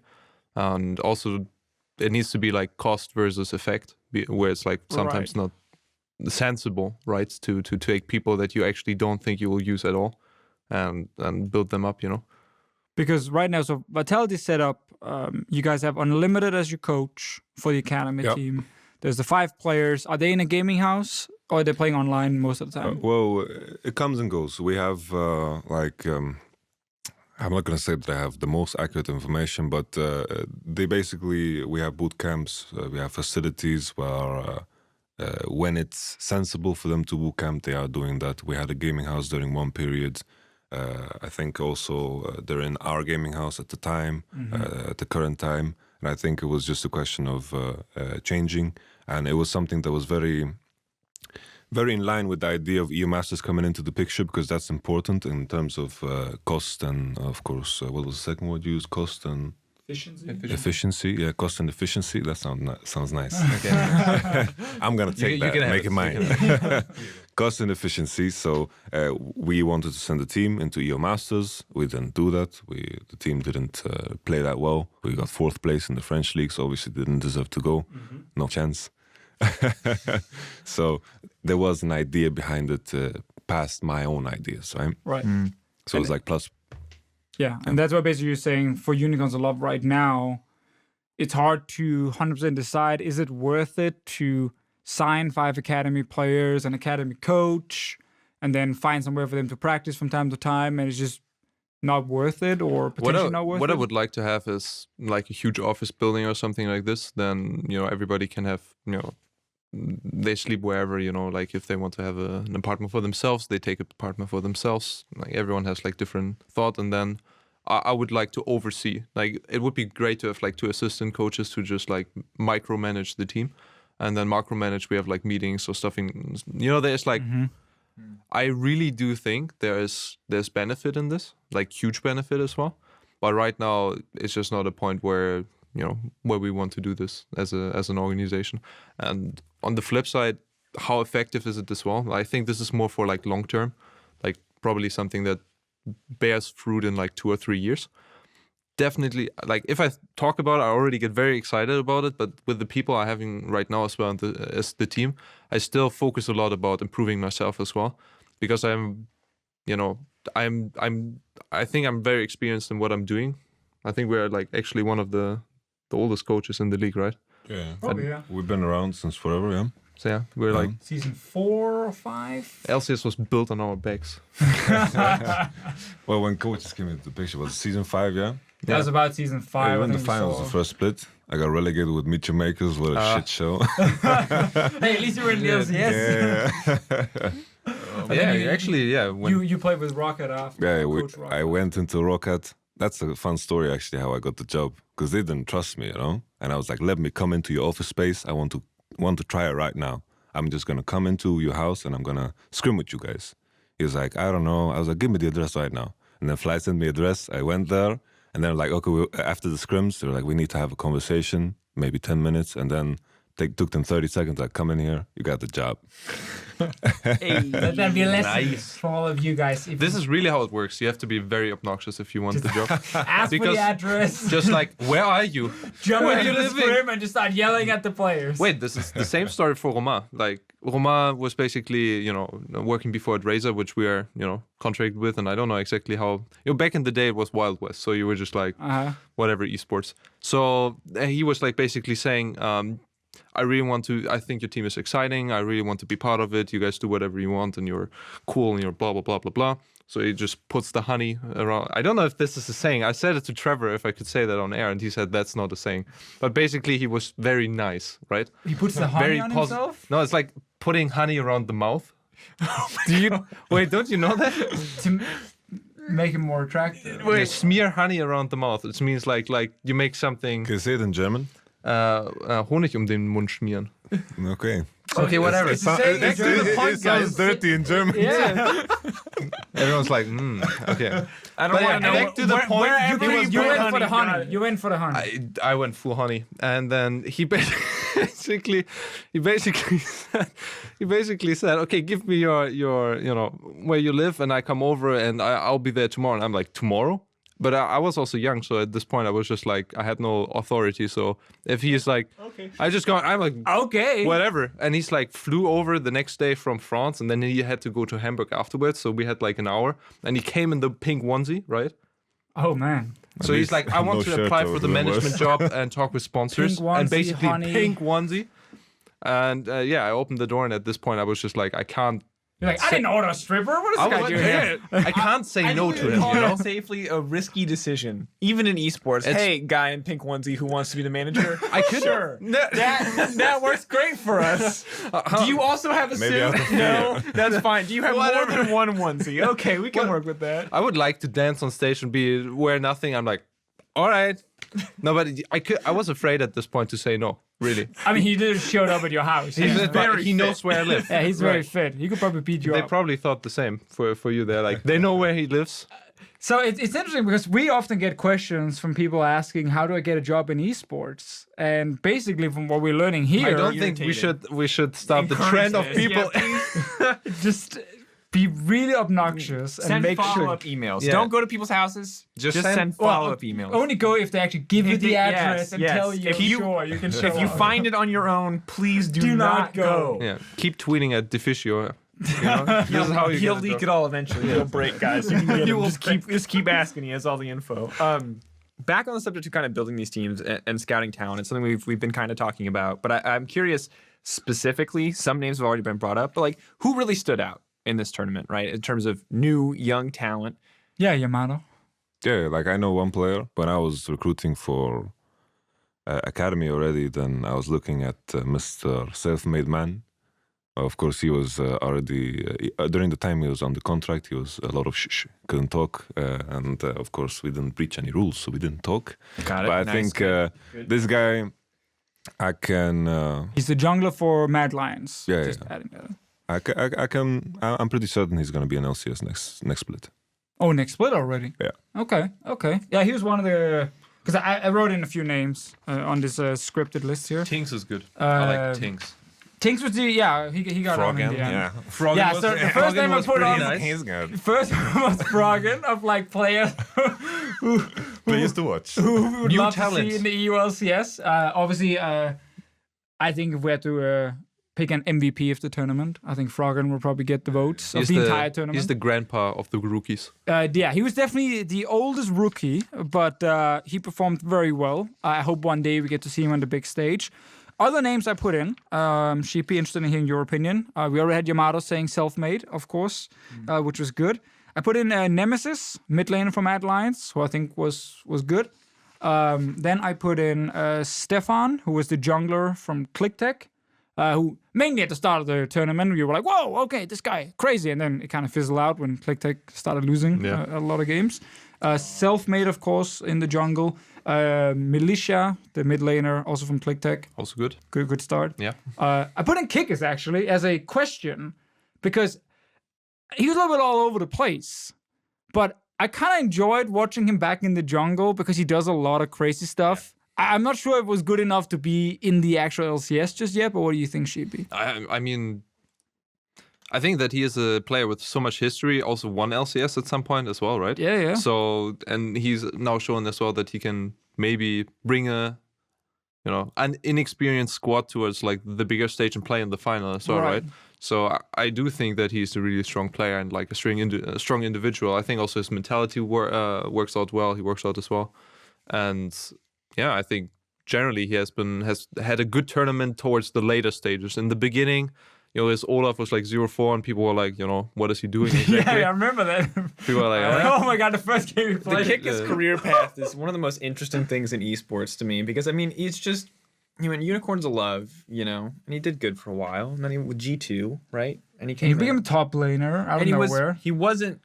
and also it needs to be like cost versus effect, where it's like sometimes not sensible, right, to take people that you actually don't think you will use at all and build them up, you know. Because right now, so Vitality set up, you guys have Unlimited as your coach for the academy team. There's the 5 players. Are they in a gaming house, or are they playing online most of the time? Well, it comes and goes. We have I'm not going to say that I have the most accurate information, but we have boot camps, we have facilities where when it's sensible for them to boot camp, they are doing that. We had a gaming house during one period. I think also they're in our gaming house at the time, at the current time. And I think it was just a question of changing. And it was something that was very, very in line with the idea of EU Masters coming into the picture, because that's important in terms of cost and, of course, what was the second word you used? Cost and... Efficiency, yeah, cost and efficiency. That sounds nice. Okay. I'm gonna take that, make it mine. Cost and efficiency. So we wanted to send a team into EU Masters. We didn't do that. The team didn't play that well. We got 4th place in the French league, so obviously didn't deserve to go. No chance. So there was an idea behind it past my own ideas, right? Right. So it was like plus. Yeah, and that's what basically you're saying for Unicorns of Love right now. It's hard to 100% decide, is it worth it to sign 5 academy players, an academy coach, and then find somewhere for them to practice from time to time, and it's just not worth it, or potentially not worth it? What I would like to have is like a huge office building or something like this. Then, you know, everybody can have, you know, they sleep wherever, you know, like if they want to have an apartment for themselves, they take an apartment for themselves. Like everyone has like different thought, and then I would like to oversee. Like it would be great to have like 2 assistant coaches to just like micromanage the team, and then macromanage. We have like meetings or stuffing. You know, there's like. I really do think there's benefit in this, like huge benefit as well. But right now, it's just not a point where, you know, where we want to do this as an organization. And on the flip side, how effective is it as well? I think this is more for like long term, like probably something that bears fruit in like 2 or 3 years. Definitely, like if I talk about it, I already get very excited about it. But with the people I'm having right now as well as the team, I still focus a lot about improving myself as well, because I'm, you know, I think I'm very experienced in what I'm doing. I think we're like actually one of the oldest coaches in the league, right? Yeah. Probably, yeah. We've been around since forever, yeah. So yeah, we're like Season 4 or 5? LCS was built on our backs. Well, when coaches came into the picture, was it season 5, yeah? That was about Season 5. I I won the think we finals, saw. the first split. I got relegated with Meet Makers. What a shit show. Hey, at least you were in the LCS. Yeah. Yeah, actually, yeah. When You played with Rocket after. Yeah, Coach Rocket. I went into Rocket. That's a fun story, actually, how I got the job. Because they didn't trust me, you know? And I was like, let me come into your office space. I want to try it right now. I'm just going to come into your house and I'm going to scrim with you guys. He was like, I don't know. I was like, give me the address right now. And then Fly sent me address. I went there. And then like, okay, after the scrims, they were like, we need to have a conversation, maybe 10 minutes. And then took them 30 seconds, like, come in here, you got the job. Hey, That'd be a lesson Nice. for all of you guys. If this you is really how it works. You have to be very obnoxious if you want the job. ask for because- the address, Just like, where are you? jump where into you the living? scrim and just start yelling at the players. Wait, this is the same story for Roma. Like, Roma was basically, you know, working before at Razer, which we are, you know, contracted with, and I don't know exactly how. You know, back in the day, it was Wild West, so you were just like, whatever, esports. So he was like basically saying, I think your team is exciting. I really want to be part of it. You guys do whatever you want, and you're cool, and you're blah, blah, blah, blah, blah. So he just puts the honey around. I don't know if this is a saying. I said it to Trevor if I could say that on air, and he said that's not a saying. But basically, he was very nice, right? He puts the honey Very on posi- himself No, it's like putting honey around the mouth. Wait, don't you know that? to make him more attractive. You smear honey around the mouth. It means like you make something Can you say it in German? Honig den Mund schmieren. Okay. Okay, whatever. It's the same in German. It sounds dirty in German. Yeah. Everyone's like, okay. I don't But want to know. back to the point. Wherever You, you went put for the honey, honey. You went for the honey. I went full honey, and then he basically said, okay, give me your you know where you live, and I come over, and I'll be there tomorrow. And I'm like, tomorrow? But I was also young, so at this point I was just like, I had no authority. So if he's like, okay, I'm like, Okay. whatever. And he's like, flew over the next day from France, and then he had to go to Hamburg afterwards. So we had like an hour, and he came in the pink onesie, right? Oh man. So he's like, I want no to shirt apply or for the the management job and talk with sponsors. Pink onesie, and basically, honey. pink onesie. And yeah, I opened the door, and at this point, I was just like, I can't. You're like, I didn't order a stripper. What is I this guy was doing like, here? I can't say no to him, call you know? it safely a risky decision, even in esports. Hey, guy in pink onesie who wants to be the manager. I could. Sure. That works great for us. Do you also have a Maybe suit? out of No, that's fine. Do you have more Whatever. than one onesie? Okay, we can work with that. I would like to dance on stage and wear nothing. I'm like, all right. No, but I was afraid at this point to say no, really. I mean, he just showed up at your house. He knows where I live. Yeah, he's very fit. He could probably beat you They up. probably thought the same for you there. Like, they know where he lives. So it's interesting because we often get questions from people asking, how do I get a job in esports? And basically from what we're learning here, I don't think we should stop the trend of people. just be really obnoxious and Send make sure. follow-up emails. Yeah. Don't go to people's houses. Just send follow-up emails. Only go if they actually give you the address and yes. tell you, If you- sure, you can show If you up. find it on your own, please do Do not not go. go. Yeah, keep tweeting at Deficio. You know? This is how you He'll get leak it it all eventually. He'll break, guys. You can get him. Just keep asking. He has all the info. Back on the subject of kind of building these teams and scouting talent, it's something we've been kind of talking about. But I'm curious specifically. Some names have already been brought up, but like who really stood out in this tournament, right? In terms of new young talent. Yeah, Yamato. Yeah, like I know one player. When I was recruiting for academy already, then I was looking at Mr. Self-Made Man. Of course, he was already during the time he was on the contract. He was a lot of shh, couldn't talk, and of course we didn't breach any rules, so we didn't talk. Got it. But I Nice. think Good. this guy, I can. He's the jungler for Mad Lions. Yeah, Just yeah. adding that. I can. I'm pretty certain he's gonna be an LCS next split. Oh, next split already. Yeah. Okay. Yeah, he was one of the. Because I wrote in a few names on this scripted list here. Tinks is good. I like Tinks. Tinks was he got on in the end. Froggen Yeah, was, so the first Froggen name I was put pretty on- nice. He's good. First one was Froggen of like players Please to watch. who we would New love to talents. see in the EU LCS. Obviously, I think if we had to pick an MVP of the tournament, I think Froggen will probably get the votes of the entire tournament. He's the grandpa of the rookies. Yeah, he was definitely the oldest rookie, but he performed very well. I hope one day we get to see him on the big stage. Other names I put in, Sheepy, interested in hearing your opinion. We already had Yamato saying self-made, of course, which was good. I put in Nemesis, mid laner from Mad Lions, who I think was good. Then I put in Stefan, who was the jungler from ClickTech, who mainly at the start of the tournament, we were like, whoa, okay, this guy, crazy. And then it kind of fizzled out when ClickTech started losing a lot of games. Self-made, of course, in the jungle. Militia, the mid laner, also from ClickTech. Also good. Good start. Yeah. I put in Kickers, actually, as a question, because he was a little bit all over the place. But I kind of enjoyed watching him back in the jungle because he does a lot of crazy stuff. I'm not sure if it was good enough to be in the actual LCS just yet, but what do you think, Sheepy? I mean, I think that he is a player with so much history, also won LCS at some point as well, right? Yeah. So, and he's now shown as well that he can maybe bring an inexperienced squad towards like the bigger stage and play in the final as well, right? So I do think that he's a really strong player and like a strong individual. I think also his mentality works out well. He works out as well, and yeah, I think generally he has had a good tournament towards the later stages. In the beginning, his Olaf was like 0-4, and people were like, what is he doing exactly? Yeah, I remember that. People were like, Oh my god, the first game he The played. Kickers career path is one of the most interesting things in esports to me because I mean it's just he went Unicorns of Love, and he did good for a while, and then he with G2, right? And he He came became a top laner out of nowhere. he wasn't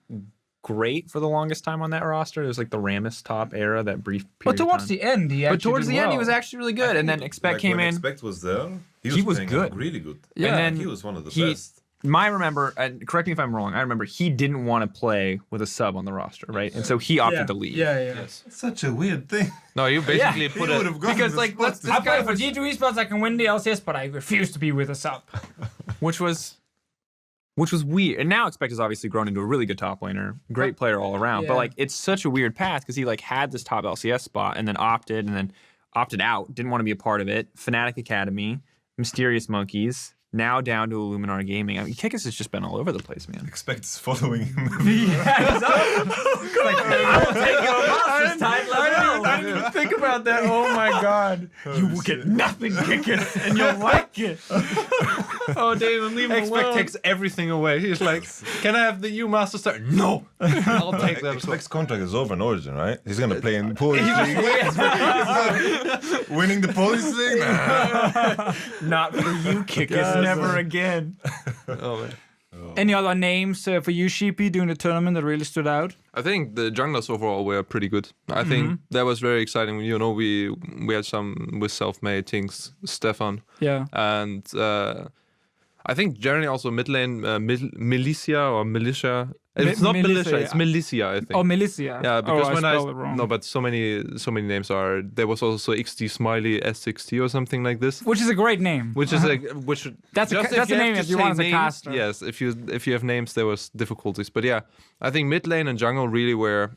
great for the longest time on that roster. It was like the Rammus top era, that brief period. But towards of time. the end, he actually But towards did the end, he well. was actually really good. And then Expect came in. Expect was there. He was playing good. really good. Yeah. And then he was one of the he- best. I remember, and correct me if I'm wrong, I remember he didn't want to play with a sub on the roster, right? And so he opted to leave. Yeah. yes. It's such a weird thing. No, you basically He put would it. have gone Because, to like, the let's- spot. I play for G2 Esports, I can win the LCS, but I refuse to be with a sub. Which was weird. And now Expect has obviously grown into a really good top laner, great player all around. Yeah. But like, it's such a weird path because he like had this top LCS spot and then opted out, didn't want to be a part of it. Fnatic Academy, Mysterious Monkeys, now down to Illuminar Gaming. I mean, Kikis has just been all over the place, man. Expect is following him. I didn't even think about that. Oh my god. You will get nothing, Kikis, and you'll like it. Oh, David, leave him Expect alone. takes everything away. He's like, can I have the EU Masters start? No. I'll take that. Expect's contract is over in Origin, right? He's gonna play in the Polish league. Winning the Polish league? Nah. Not for you, Kikis, never again. Oh, man. Any other names for you, Sheepy, during the tournament that really stood out? I think the junglers overall were pretty good. I think that was very exciting. We had some with self-made things, Stefan, Yeah. and I think generally also mid lane militia or militia. It's not Militia, militia. It's yeah. militia. I think. Oh, Militia. Yeah, because I when spelled it wrong. no, but so many names are. There was also XD Smiley S6T or something like this. Which is a great name. Which is which That's a just ca- that's if a you name have if to you say want as a names, caster. Yes, if you have names, there was difficulties. But yeah, I think mid lane and jungle really were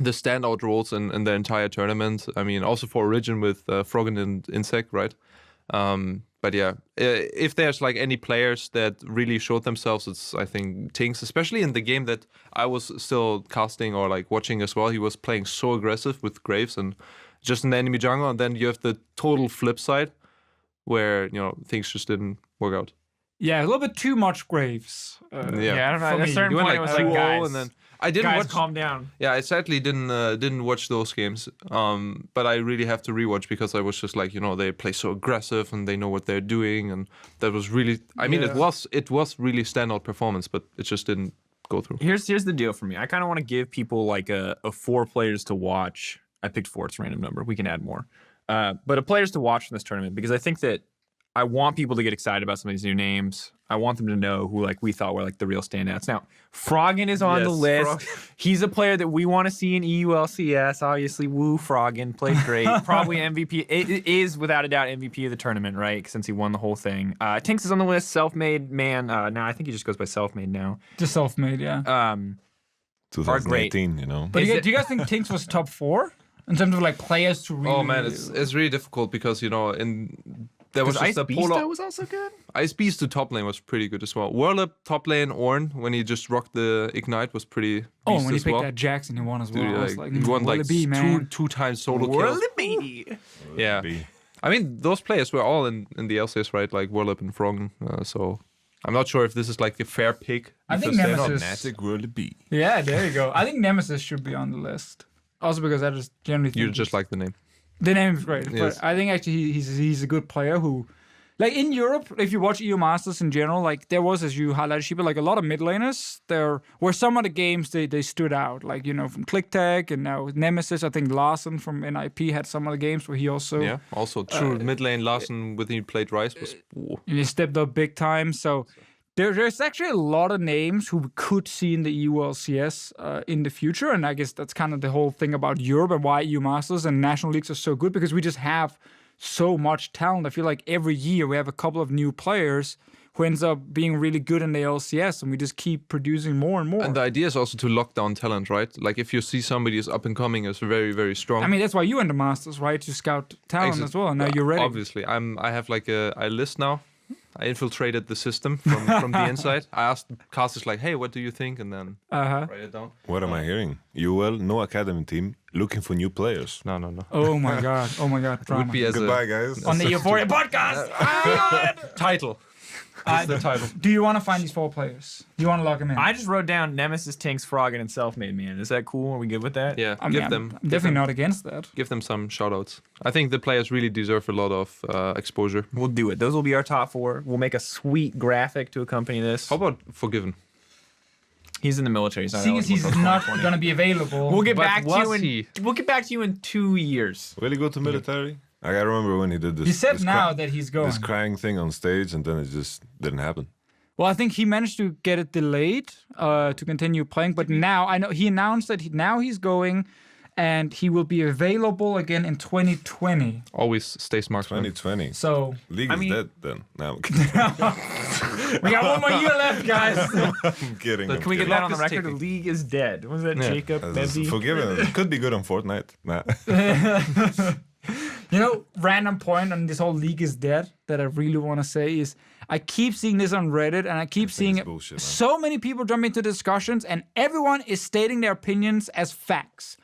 the standout roles in the entire tournament. I mean, also for Origin with Froggen and Insect, right? But yeah, if there's like any players that really showed themselves, it's I think Tinks, especially in the game that I was still casting or like watching as well. He was playing so aggressive with Graves and just an enemy jungle, and then you have the total flip side where things just didn't work out. Yeah, a little bit too much Graves. I don't know. At a certain You went point, it was like, 2-0, guys, and then I didn't watch. calm down. Yeah, I sadly didn't watch those games. But I really have to rewatch because I was just like, they play so aggressive and they know what they're doing, and that was really. I mean, it was really standout performance, but it just didn't go through. Here's the deal for me. I kind of want to give people like a 4 players to watch. I picked 4. It's a random number. We can add more. But a players to watch in this tournament, because I think that I want people to get excited about some of these new names. I want them to know who like we thought were like the real standouts. Now, Froggen is on the list. He's a player that we want to see in EU LCS. Obviously, woo, Froggen played great. Probably MVP. It is without a doubt MVP of the tournament, right? Since he won the whole thing. Tinks is on the list. Self-made man. Now I think he just goes by self-made now. Just self-made, yeah. 2018, But do you guys think Tinks was top 4 in terms of like players to really? Oh man, it's really difficult because there was just Ice a Beast polar. was also good. Ice Beast to top lane was pretty good as well. Whirlup top lane Ornn when he just rocked the Ignite was pretty beast when he as picked well. that Jackson, he won as well. Dude, I was like, he won will like it be, man? two times solo kills. Yeah. I mean, those players were all in the LCS, right? Like Whirlup and Froggen. So I'm not sure if this is like the fair pick. I think Nemesis. Fnatic will be. Yeah, there you go. I think Nemesis should be on the list. Also because I just generally think You just like the name. the name is great. Yes. But I think actually he's a good player who, like in Europe, if you watch EU Masters in general, like there was, as you highlighted, Sheepy, like a lot of mid laners. There were some of the games they stood out, like from ClickTech and now Nemesis. I think Larsen from NIP had some of the games where he also Also true mid lane Larsen when he played Ryze was. he stepped up big time. So there's actually a lot of names who we could see in the EU LCS in the future, and I guess that's kind of the whole thing about Europe and why EU Masters and national leagues are so good, because we just have so much talent. I feel like every year we have a couple of new players who ends up being really good in the LCS, and we just keep producing more and more. And the idea is also to lock down talent, right? Like if you see somebody is up and coming, is very, very strong. I mean, that's why you went to Masters, right? To scout talent as well, and now you're ready. Obviously, I have like a list now. I infiltrated the system from the inside. I asked casters like, "Hey, what do you think?" And then write it down. What am I hearing? UL, no academy team, looking for new players. No. Oh my god, drama. Would be as Goodbye, guys. On the EUphoria podcast. title. That's the title. Do you want to find these 4 players? Do you want to lock them in? I just wrote down Nemesis, Tinks, Froggen, and Self-Made Man. Is that cool? Are we good with that? Yeah, I mean, I'm definitely not against that. Give them some shout-outs. I think the players really deserve a lot of exposure. We'll do it. Those will be our top 4. We'll make a sweet graphic to accompany this. How about Forgiven? He's in the military. So Seeing as he's not going to be available. We'll get But back to was you in. he? We'll get back to you in 2 years. Will he go to military? I remember when he did this. He said this now that he's going. this crying thing on stage, and then it just didn't happen. Well, I think he managed to get it delayed to continue playing. But now, I know he announced that now he's going, and he will be available again in 2020. Always stay smart. 2020. So League is dead then. No, I'm we got 1 more year left, guys. kidding. Can we get that on the is record? ticking. The league is dead. Was that Jacob? Bevy? Forgiven. It could be good on Fortnite. Nah. Random point on this whole league is dead that I really want to say is I keep seeing this on Reddit, and I keep seeing it's bullshit, man. so many people jump into discussions, and everyone is stating their opinions as facts.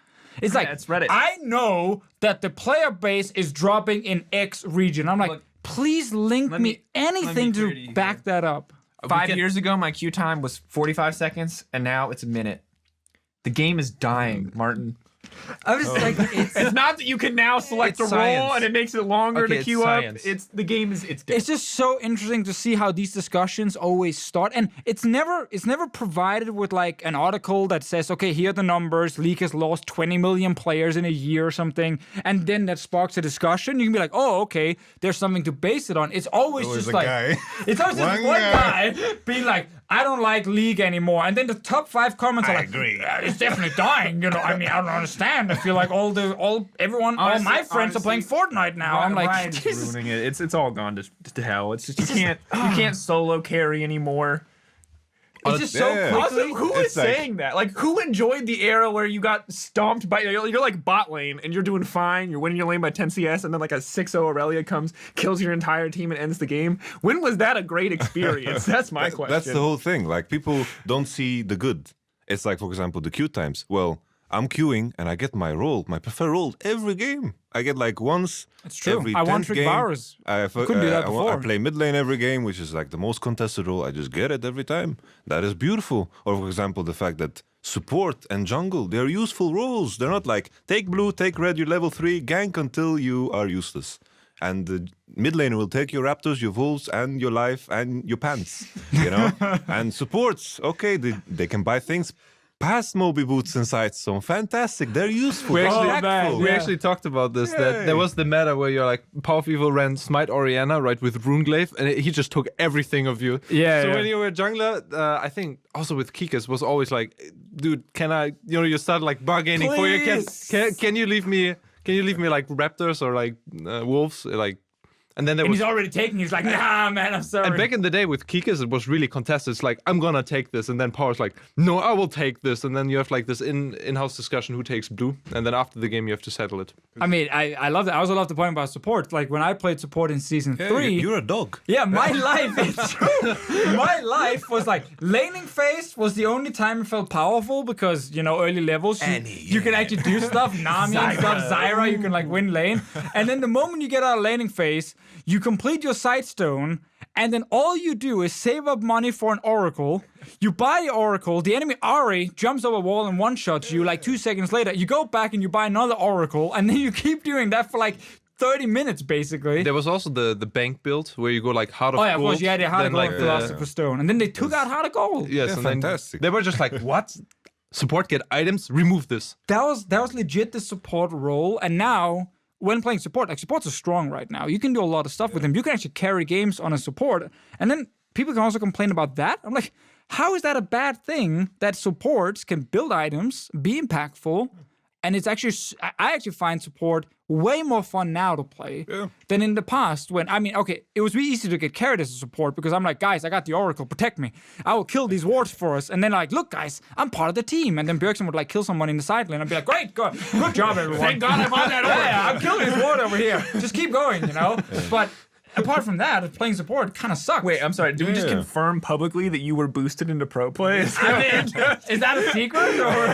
It's like, it's Reddit. I know that the player base is dropping in X region. I'm like, please link me anything to back that up. 5 years ago, my queue time was 45 seconds, and now it's a minute. The game is dying, Martin. I was just like, It's not that you can now select a It's role science. and it makes it longer Okay, to it's queue science. up. It's dead. it's just so interesting to see how these discussions always start, and it's never provided with like an article that says, okay, here are the numbers, league has lost 20 million players in a year or something, and then that sparks a discussion. You can be like, oh, okay, there's something to base it on. It's always Always just a like guy. it's always just One one guy. guy being like, I don't like league anymore, and then the top 5 comments are like, agree. "Yeah, it's definitely dying. I mean, I don't understand. I feel like all my friends are playing Fortnite now. I'm like, Ryan's Jesus. ruining it. It's all gone to hell. It's just you can't solo carry anymore. It's just so quickly. Also, who is saying that? Like, who enjoyed the era where you got stomped by you're like bot lane and you're doing fine, you're winning your lane by 10 CS, and then like a 6-0 Aurelia comes, kills your entire team, and ends the game? When was that a great experience? That's my question. That's the whole thing. Like, people don't see the good. It's like, for example, the queue times. Well, I'm queuing and I get my role, my preferred role every game. I get like once every 10th game. Bars. I couldn't do that before. I play mid lane every game, which is like the most contested role. I just get it every time. That is beautiful. Or for example, the fact that support and jungle, they're useful roles. They're not like take blue, take red, you're level 3, gank until you are useless. And the mid laner will take your raptors, your wolves, and your life, and your pants, you know? And supports, okay, they can buy things past Moby Boots and Sightstone. Fantastic. They're useful. We actually, impactful. we actually talked about this, that there was the meta where you're like, Powerful Evil ran Smite Orianna, right, with Runeglaive, and he just took everything of you. Yeah. So when you were a jungler, I think also with Kikas was always like, dude, can I, you know, you start like bargaining for you. Can you leave me like raptors or like wolves? Like, and then he's already taking. He's like, nah, man, I'm sorry. And back in the day with Kikas, it was really contested. It's like, I'm gonna take this, and then Power's like, no, I will take this, and then you have like this in-house discussion who takes blue, and then after the game you have to settle it. I mean, I love that. I also love the point about support. Like when I played support in season 3, you're a dog. Yeah, my life, it's true. My life was like laning phase was the only time it felt powerful because, you know, early levels, you can actually do stuff, Nami and stuff, Zyra, you can like win lane. And then the moment you get out of laning phase, you complete your Sightstone, and then all you do is save up money for an Oracle. You buy the Oracle, the enemy Ahri jumps over a wall and one-shots you like 2 seconds later. You go back and you buy another Oracle, and then you keep doing that for like 30 minutes, basically. There was also the bank build where you go like Heart of Gold. Oh yeah, of course, you had the Heart of Gold, like Philosopher's Stone. And then they took out Heart of Gold. Yes, Yeah, and fantastic. Then they were just like, what? Support get items? Remove this. That was legit the support role, and now when playing support, like supports are strong right now. You can do a lot of stuff with them. You can actually carry games on a support, and then people can also complain about that. I'm like, how is that a bad thing that supports can build items, be impactful, and it's actually I actually find support way more fun now to play than in the past when, I mean, okay, it was really easy to get carried as a support because I'm like, guys, I got the Oracle, protect me. I will kill these wards for us. And then like, look, guys, I'm part of the team. And then Bjergsen would like kill someone in the side lane. I'd be like, great, good job, everyone. Thank God I'm on that Oracle. Yeah, I'm killing this ward over here. Just keep going, you know? But apart from that, playing support kind of sucks. Wait, I'm sorry. Did we just confirm publicly that you were boosted into pro play? Is that a secret? Or?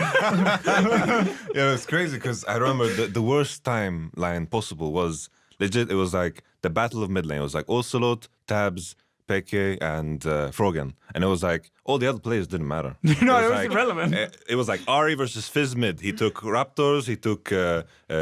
Yeah, it's crazy because I remember the worst timeline possible was legit. It was like the Battle of Mid Lane. It was like Ocelot, Tabs, Peke, and Froggen. And it was like all the other players didn't matter. It was like, irrelevant. It was like Ahri versus Fizz mid. He took Raptors, he took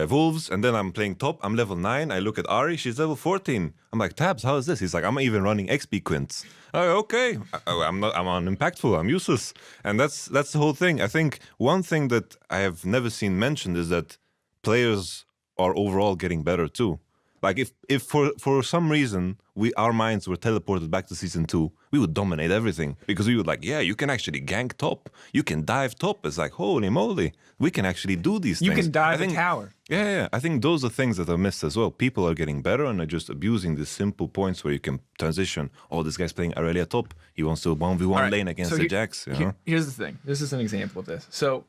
Wolves, and then I'm playing top. I'm level 9. I look at Ahri, she's level 14. I'm like, Tabs, how is this? He's like, I'm even running XP quints. Oh, okay. I'm unimpactful. I'm useless. And that's the whole thing. I think one thing that I have never seen mentioned is that players are overall getting better too. Like if for some reason our minds were teleported back to season 2, we would dominate everything because we would like, yeah, you can actually gank top, you can dive top. It's like, holy moly, we can actually do these things. You can dive a tower. Yeah. I think those are things that are missed as well. People are getting better and are just abusing the simple points where you can transition. Oh, this guy's playing Aurelia top. He wants to 1v1 lane against the Jax. You know? Here's the thing. This is an example of this. So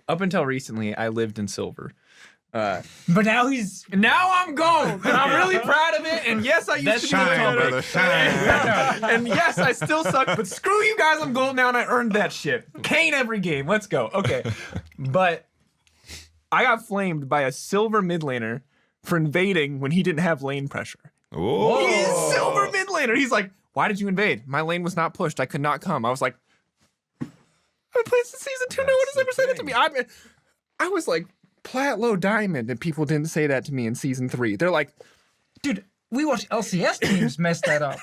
up until recently, I lived in silver. But now I'm gold, and I'm really proud of it. And yes, I used to be brother, shine. and yes, I still suck. But screw you guys, I'm gold now, and I earned that shit. Kane every game. Let's go. Okay, but I got flamed by a silver mid laner for invading when he didn't have lane pressure. Whoa. He is silver mid laner. He's like, why did you invade? My lane was not pushed. I could not come. I was like, I've been playing since season 2. No one has ever said it to me. I was like plat low diamond, and people didn't say that to me in season 3. They're like, dude, we watch LCS teams mess that up.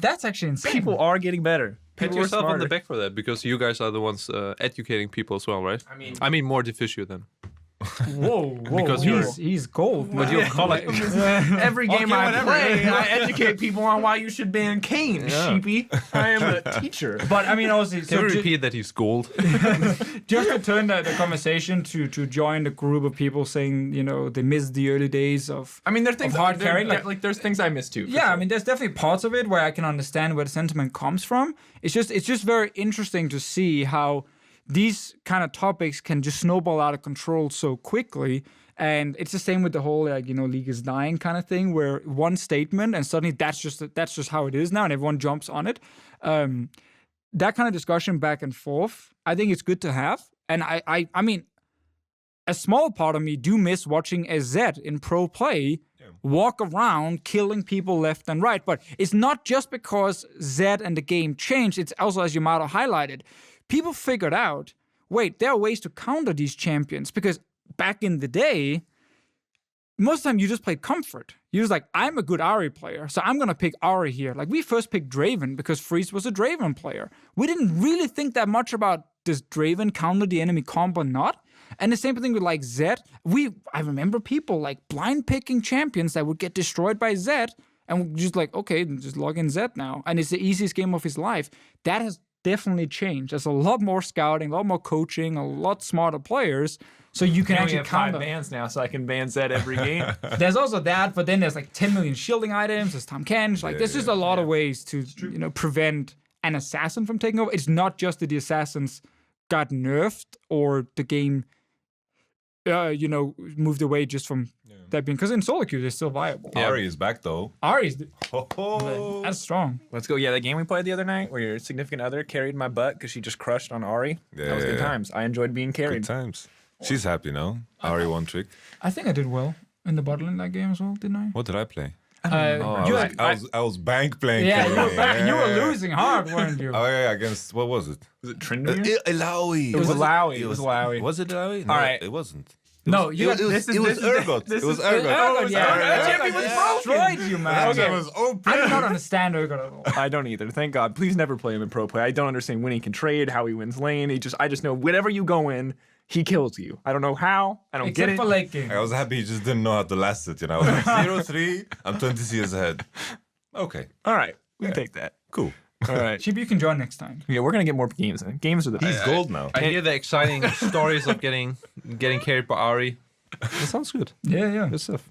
That's actually insane. people are getting better. Pat People are yourself on smarter. the back for that because you guys are the ones educating people as well, right? I mean more Deficio then. Whoa, Because he's gold. But you're college. Every game I whatever. play, I educate people on why you should ban Kane, Sheepy. I am a teacher. But I mean, also, Can we repeat that he's gold? just to turn the conversation to join the group of people saying, they miss the early days of. I mean, there are things hard carrying, like there's things I miss too. for Yeah, sure. I mean, there's definitely parts of it where I can understand where the sentiment comes from. It's just very interesting to see how these kind of topics can just snowball out of control so quickly. And it's the same with the whole League is dying kind of thing, where one statement and suddenly that's just how it is now, and everyone jumps on it. That kind of discussion back and forth, I think it's good to have. And I mean, a small part of me do miss watching a Zed in pro play walk around killing people left and right. But it's not just because Zed and the game changed. It's also, as Yamato highlighted, people figured out, wait, there are ways to counter these champions. Because back in the day, most of the time you just played comfort. You was like, I'm a good Ahri player, so I'm going to pick Ahri here. Like, we first picked Draven because Freeze was a Draven player. We didn't really think that much about, does Draven counter the enemy comp or not? And the same thing with like Zed. I remember people like blind picking champions that would get destroyed by Zed, and just like, okay, just log in Zed now. And it's the easiest game of his life. That has definitely changed. There's a lot more scouting, a lot more coaching, a lot smarter players. So you can I only actually have 5 counter. bans now, so I can ban Zed every game. There's also that, but then there's like 10 million shielding items. There's Tom Kench. Like, there's just a lot of ways to prevent an assassin from taking over. It's not just that the assassins got nerfed or the game moved away just from that being, because in solo queue they're still viable. Ahri is back though. Ahri's Oh. that's strong. Let's go. Yeah, that game we played the other night where your significant other carried my butt because she just crushed on Ahri. That was good Yeah. times. I enjoyed being carried. Good times. She's happy now. Ahri one trick. I think I did well in the bottle in that game as well, didn't I? What did I play? You had- I was bank playing. yeah, Kenny. you were back, and you were Yeah. losing hard, weren't you? Oh yeah, against what was it? Was it Trinity? Ilaoi. It was Ilaoi. It was Ilaoi. Was it Ilaoi? No, All right. it wasn't. No, you got It was Urgot. It was Urgot. Urgot, yeah. That champion was Destroyed you, man. Okay. It was open. I do not understand Urgot at all. I don't either. Thank God. Please never play him in pro play. I don't understand when he can trade, how he wins lane. I just know whenever you go in, he kills you. I don't know how. I don't Except get it. for late game. I was happy he just didn't know how to last it, I was like 0-3, I'm 20 CS ahead. Okay, All right, we can take that. cool. All right. Sheep, you can join next time. Yeah, we're gonna get more games in. Games are the He's best. gold now. I hear the exciting stories of getting carried by Ahri. That sounds good. Yeah. Good stuff.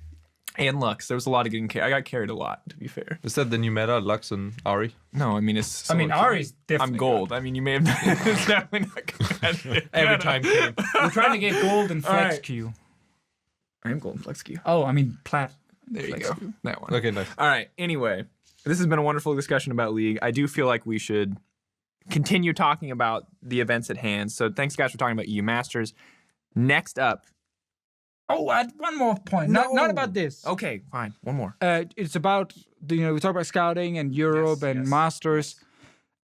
And Lux. There was a lot of getting carried. I got carried a lot, to be fair. Is that the new meta, Lux and Ahri? No, I mean it's. Ahri's definitely I'm gold. I mean, you may have. It's definitely not competitive. Every time. We're trying to get gold in flex right. queue. I am gold in flex queue. Oh, I mean plat. There you Flex go. queue. That one. Okay, nice. All right. Anyway, this has been a wonderful discussion about League. I do feel like we should continue talking about the events at hand. So thanks, guys, for talking about EU Masters. Next up. Oh, I had one more point. Not about this. Okay, fine. One more. It's about we talk about scouting and Europe and Masters.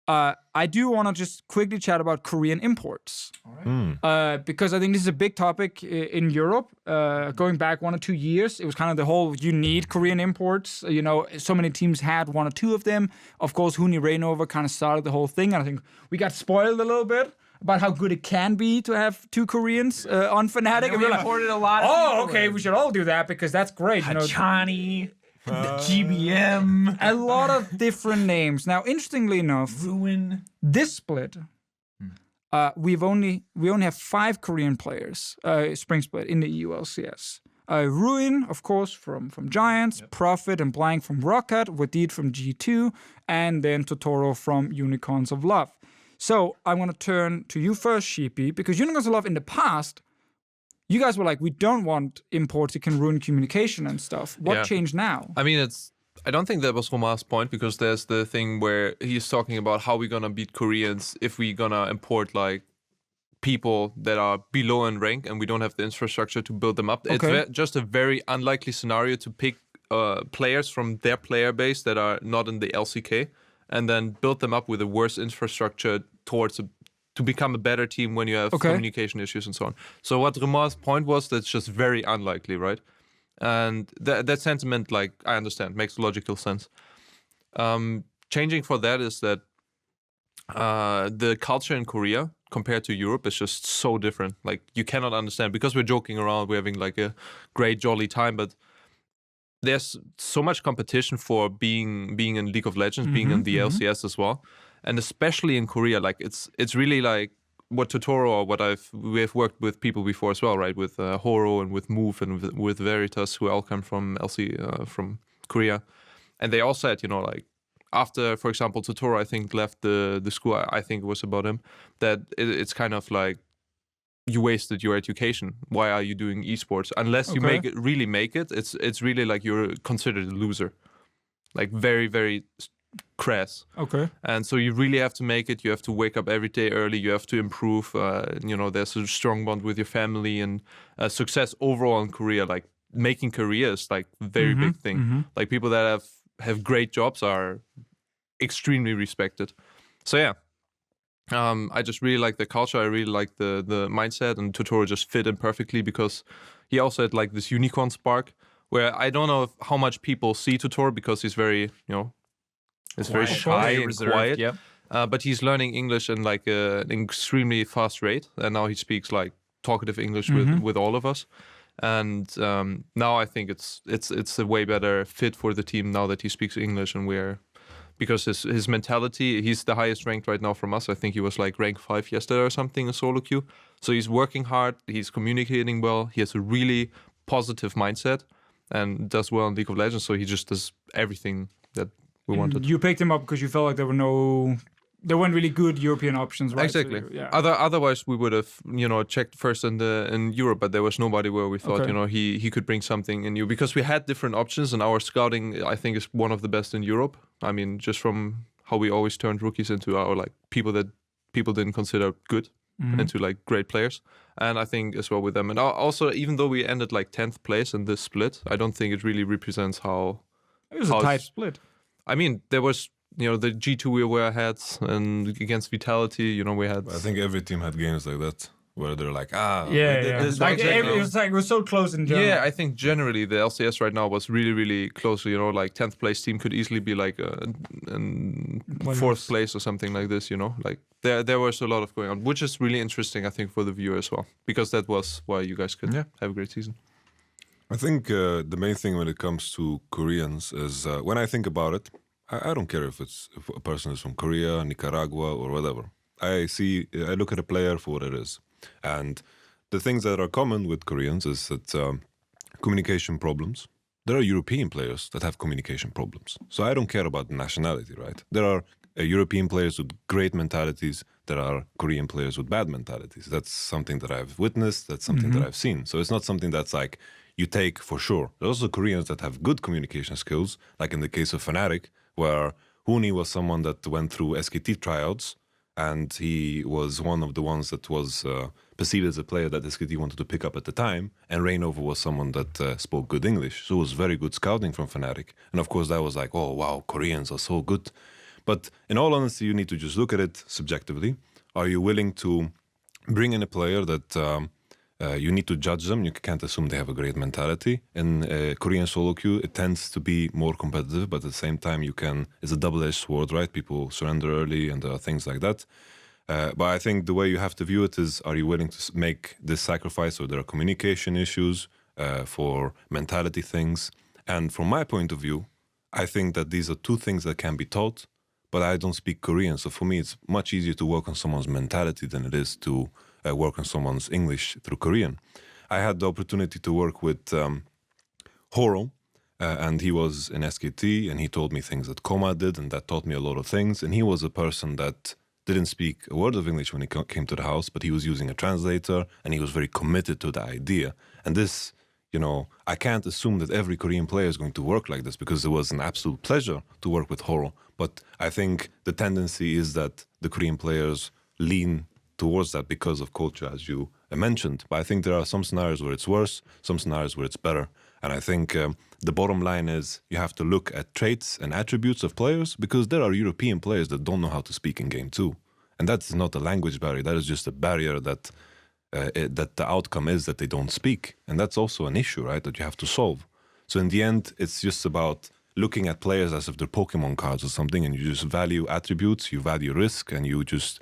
I do want to just quickly chat about Korean imports. Because I think this is a big topic in Europe. Going back 1 or 2 years, it was kind of the whole, you need Korean imports. So many teams had 1 or 2 of them. Of course, Huni Rainover kind of started the whole thing. And I think we got spoiled a little bit about how good it can be to have 2 Koreans on Fnatic. And we we're like, imported a lot of oh, people okay, in. we should all do that because that's great. Chani, GBM, A lot of different names. Now, interestingly enough, Ruin. this split, we only have 5 Korean players, spring split in the EU LCS. Ruin, of course, from Giants, Prophet and Blank from Rocket, Wadid from G2, and then Totoro from Unicorns of Love. So I'm going to turn to you first, Sheepy, because Unicorns of Love in the past, you guys were like, we don't want imports, it can ruin communication and stuff. What changed now? I mean, I don't think that was Romar's point, because there's the thing where he's talking about how we're gonna beat Koreans if we're gonna import like people that are below in rank and we don't have the infrastructure to build them up. Okay. It's just a very unlikely scenario to pick players from their player base that are not in the LCK and then build them up with a worse infrastructure to become a better team when you have communication issues and so on. So what Romar's point was, that's just very unlikely, right? And that sentiment, like, I understand, makes logical sense. Changing for that is that the culture in Korea compared to Europe is just so different. Like you cannot understand, because we're joking around, we're having like a great jolly time, but there's so much competition for being in League of Legends, being in the LCS as well, and especially in Korea. Like it's really like what Totoro or what we've worked with people before as well, right? With Horo and with Move and with Veritas, who all come from from Korea, and they all said, like after, for example, Totoro, I think left the school. I think it was about him, that it's kind of like you wasted your education. Why are you doing esports? Unless you really make it, it's really like you're considered a loser, like very, very crass. Okay. And so you really have to make it. You have to wake up every day early. You have to improve. There's a strong bond with your family, and success overall in Korea. Like making career is like very big thing. Like people that have great jobs are extremely respected. So yeah. I just really like the culture. I really like the mindset, and Totoro just fit in perfectly because he also had like this unicorn spark where I don't know how much people see Totoro because he's very, very shy and reserved, quiet. Yep. But he's learning English in like an extremely fast rate, and now he speaks like talkative English with all of us. And now I think it's a way better fit for the team now that he speaks English, and because his mentality, he's the highest ranked right now from us. I think he was like rank 5 yesterday or something in solo queue. So he's working hard, he's communicating well, he has a really positive mindset and does well in League of Legends. So he just does everything that we wanted. You picked him up because you felt like there weren't really good European options, right? Exactly. So, yeah. Otherwise, we would have, checked first in Europe, but there was nobody where we thought, he could bring something in you, because we had different options, and our scouting, I think, is one of the best in Europe. I mean, just from how we always turned rookies into our like people that people didn't consider good into like great players, and I think as well with them. And also, even though we ended like 10th place in this split, I don't think it really represents how it was a tight split. I mean, there was. The G2 we were ahead, and against Vitality, we had. I think every team had games like that where they're like, It was so close in general. Yeah, I think generally the LCS right now was really, really close. Like 10th place team could easily be like in 4th place or something like this. Like there was a lot of going on, which is really interesting, I think, for the viewer as well, because that was why you guys could have a great season. I think the main thing when it comes to Koreans is when I think about it. I don't care if a person is from Korea, Nicaragua, or whatever. I look at a player for what it is. And the things that are common with Koreans is that communication problems. There are European players that have communication problems. So I don't care about nationality, right? There are European players with great mentalities. There are Korean players with bad mentalities. That's something that I've witnessed. That's something that I've seen. So it's not something that's like you take for sure. There are also Koreans that have good communication skills, like in the case of Fnatic, where Huni was someone that went through SKT tryouts, and he was one of the ones that was perceived as a player that SKT wanted to pick up at the time, and Rainover was someone that spoke good English. So it was very good scouting from Fnatic. And of course that was like, oh wow, Koreans are so good. But in all honesty, you need to just look at it subjectively. Are you willing to bring in a player that you need to judge them? You can't assume they have a great mentality. In Korean solo queue, it tends to be more competitive, but at the same time, it's a double-edged sword, right? People surrender early, and there are things like that. But I think the way you have to view it is, are you willing to make this sacrifice, or there are communication issues for mentality things? And from my point of view, I think that these are two things that can be taught, but I don't speak Korean. So for me, it's much easier to work on someone's mentality than it is to work on someone's English through Korean. I had the opportunity to work with Horo, and he was in SKT, and he told me things that Koma did, and that taught me a lot of things. And he was a person that didn't speak a word of English when he came to the house, but he was using a translator, and he was very committed to the idea. And this, I can't assume that every Korean player is going to work like this, because it was an absolute pleasure to work with Horo. But I think the tendency is that the Korean players lean towards that because of culture, as you mentioned. But I think there are some scenarios where it's worse, some scenarios where it's better. And I think the bottom line is you have to look at traits and attributes of players, because there are European players that don't know how to speak in game too. And that's not a language barrier. That is just a barrier that the outcome is that they don't speak. And that's also an issue, right, that you have to solve. So in the end, it's just about looking at players as if they're Pokemon cards or something, and you just value attributes, you value risk, and you just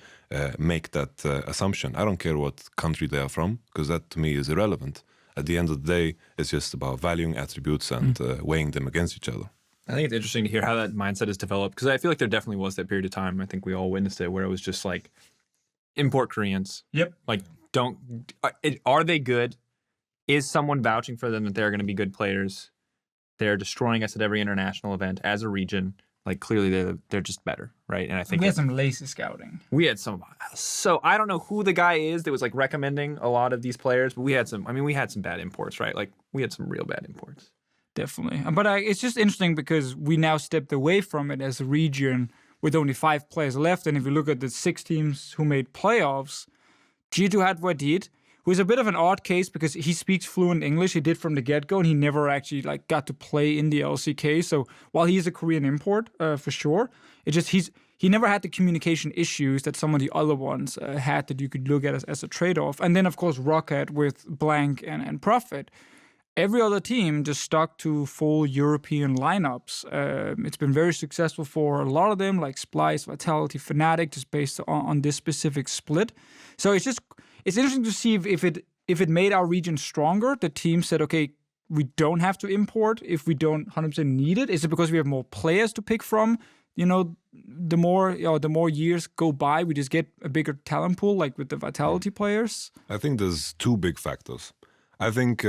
make that assumption. I don't care what country they are from, because that to me is irrelevant. At the end of the day, it's just about valuing attributes and weighing them against each other. I think it's interesting to hear how that mindset is developed, because I feel like there definitely was that period of time, I think we all witnessed it, where it was just like, import Koreans. Yep. Like, are they good? Is someone vouching for them that they're going to be good players? They're destroying us at every international event as a region. Like, clearly they're just better, right? And I think we had some lazy scouting. we had some. So I don't know who the guy is that was like recommending a lot of these players, but we had some. I mean, we had some bad imports, right? Like, we had some real bad imports. Definitely. But it's just interesting because we now stepped away from it as a region with only 5 players left. And if you look at the 6 teams who made playoffs, G2 had Wadid, who is a bit of an odd case because he speaks fluent English. He did from the get-go, and he never actually like got to play in the LCK. So while he's a Korean import, for sure, it just he never had the communication issues that some of the other ones had that you could look at as a trade-off. And then, of course, Rocket with Blank and Profit. Every other team just stuck to full European lineups. It's been very successful for a lot of them, like Splice, Vitality, Fnatic, just based on this specific split. So it's interesting to see if it made our region stronger. The team said, okay, we don't have to import if we don't 100% need it. Is it because we have more players to pick from? You know, the more years go by, we just get a bigger talent pool, like with the Vitality players. I think there's 2 big factors. I think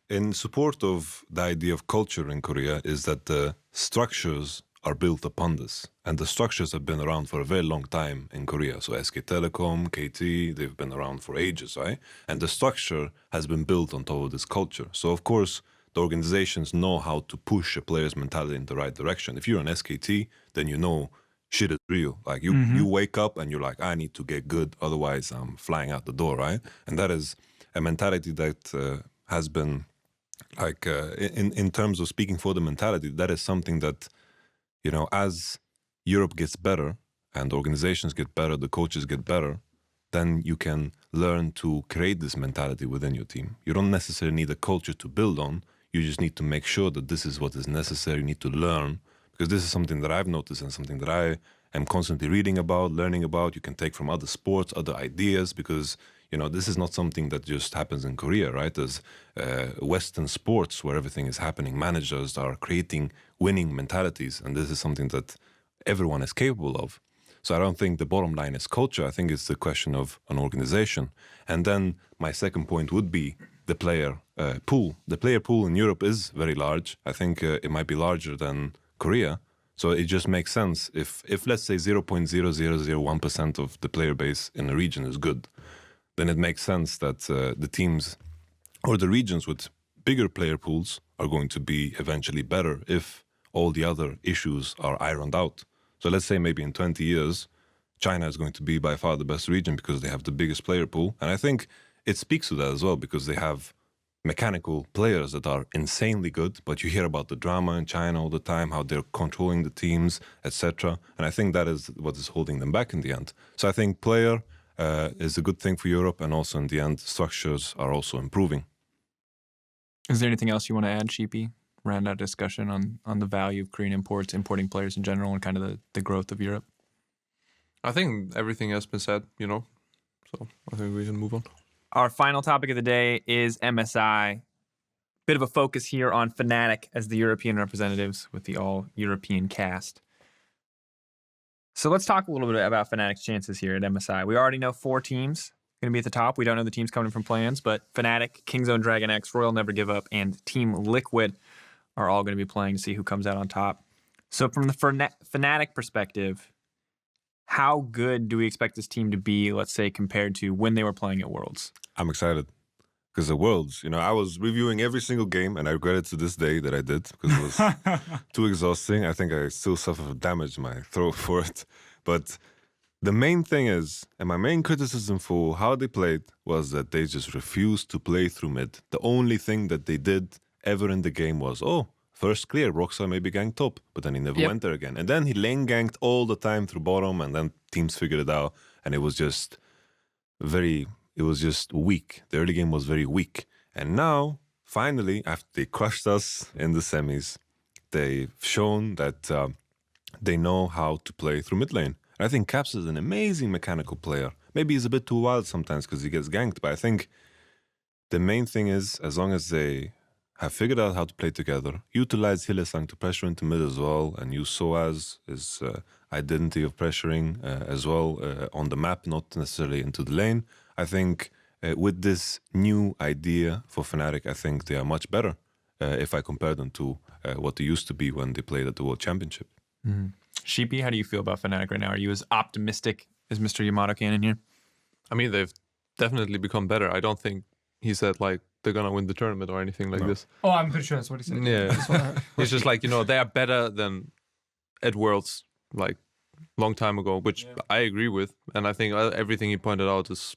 in support of the idea of culture in Korea is that the structures are built upon this. And the structures have been around for a very long time in Korea. So SK Telecom, KT, they've been around for ages, right? And the structure has been built on top of this culture. So of course, the organizations know how to push a player's mentality in the right direction. If you're an SKT, then you know shit is real. Like you wake up and you're like, I need to get good, otherwise I'm flying out the door, right? And that is a mentality that has been like in terms of speaking for the mentality, that is something that, you know, as Europe gets better and organizations get better, the coaches get better, then you can learn to create this mentality within your team. You don't necessarily need a culture to build on. You just need to make sure that this is what is necessary. You need to learn, because this is something that I've noticed and something that I am constantly reading about, learning about. You can take from other sports, other ideas, because, you know, this is not something that just happens in Korea, right? There's Western sports where everything is happening. Managers are creating winning mentalities, and this is something that everyone is capable of. So I don't think the bottom line is culture. I think it's the question of an organization. And then my second point would be the player pool. The player pool in Europe is very large. I think it might be larger than Korea. So it just makes sense if let's say 0.0001% of the player base in a region is good, then it makes sense that the teams or the regions with bigger player pools are going to be eventually better if all the other issues are ironed out. So let's say maybe in 20 years, China is going to be by far the best region because they have the biggest player pool. And I think it speaks to that as well, because they have mechanical players that are insanely good, but you hear about the drama in China all the time, how they're controlling the teams, etc. And I think that is what is holding them back in the end. So I think player is a good thing for Europe, and also in the end, structures are also improving. Is there anything else you want to add, Sheepy? Round out discussion on the value of Korean imports, importing players in general, and kind of the growth of Europe? I think everything has been said, you know, so I think we can move on. Our final topic of the day is MSI. Bit of a focus here on Fnatic as the European representatives with the all-European cast. So let's talk a little bit about Fnatic's chances here at MSI. We already know 4 teams going to be at the top. We don't know the teams coming from plans, but Fnatic, Kingzone Dragon X, Royal Never Give Up, and Team Liquid are all going to be playing to see who comes out on top. So from the Fnatic perspective, how good do we expect this team to be, let's say, compared to when they were playing at Worlds? I'm excited because the Worlds, you know, I was reviewing every single game and I regret it to this day that I did because it was too exhausting. I think I still suffer damage in my throat for it. But the main thing is, and my main criticism for how they played was that they just refused to play through mid. The only thing that they did ever in the game was, first clear, Rockstar maybe ganked top, but then he never went there again. And then he lane ganked all the time through bottom, and then teams figured it out, and it was just weak. The early game was very weak. And now, finally, after they crushed us in the semis, they've shown that they know how to play through mid lane. And I think Caps is an amazing mechanical player. Maybe he's a bit too wild sometimes because he gets ganked, but I think the main thing is, as long as they have figured out how to play together, utilize Hylissang to pressure into mid as well, and use Soaz, his identity of pressuring as well on the map, not necessarily into the lane. I think with this new idea for Fnatic, I think they are much better if I compare them to what they used to be when they played at the World Championship. Mm-hmm. Sheepy, how do you feel about Fnatic right now? Are you as optimistic as Mr. YamatoCannon here? I mean, they've definitely become better. I don't think he said like they're gonna win the tournament or anything like this. Oh, I'm pretty sure that's what he said. Yeah, it's just like, you know, they are better than at Worlds like long time ago, which I agree with, and I think everything he pointed out is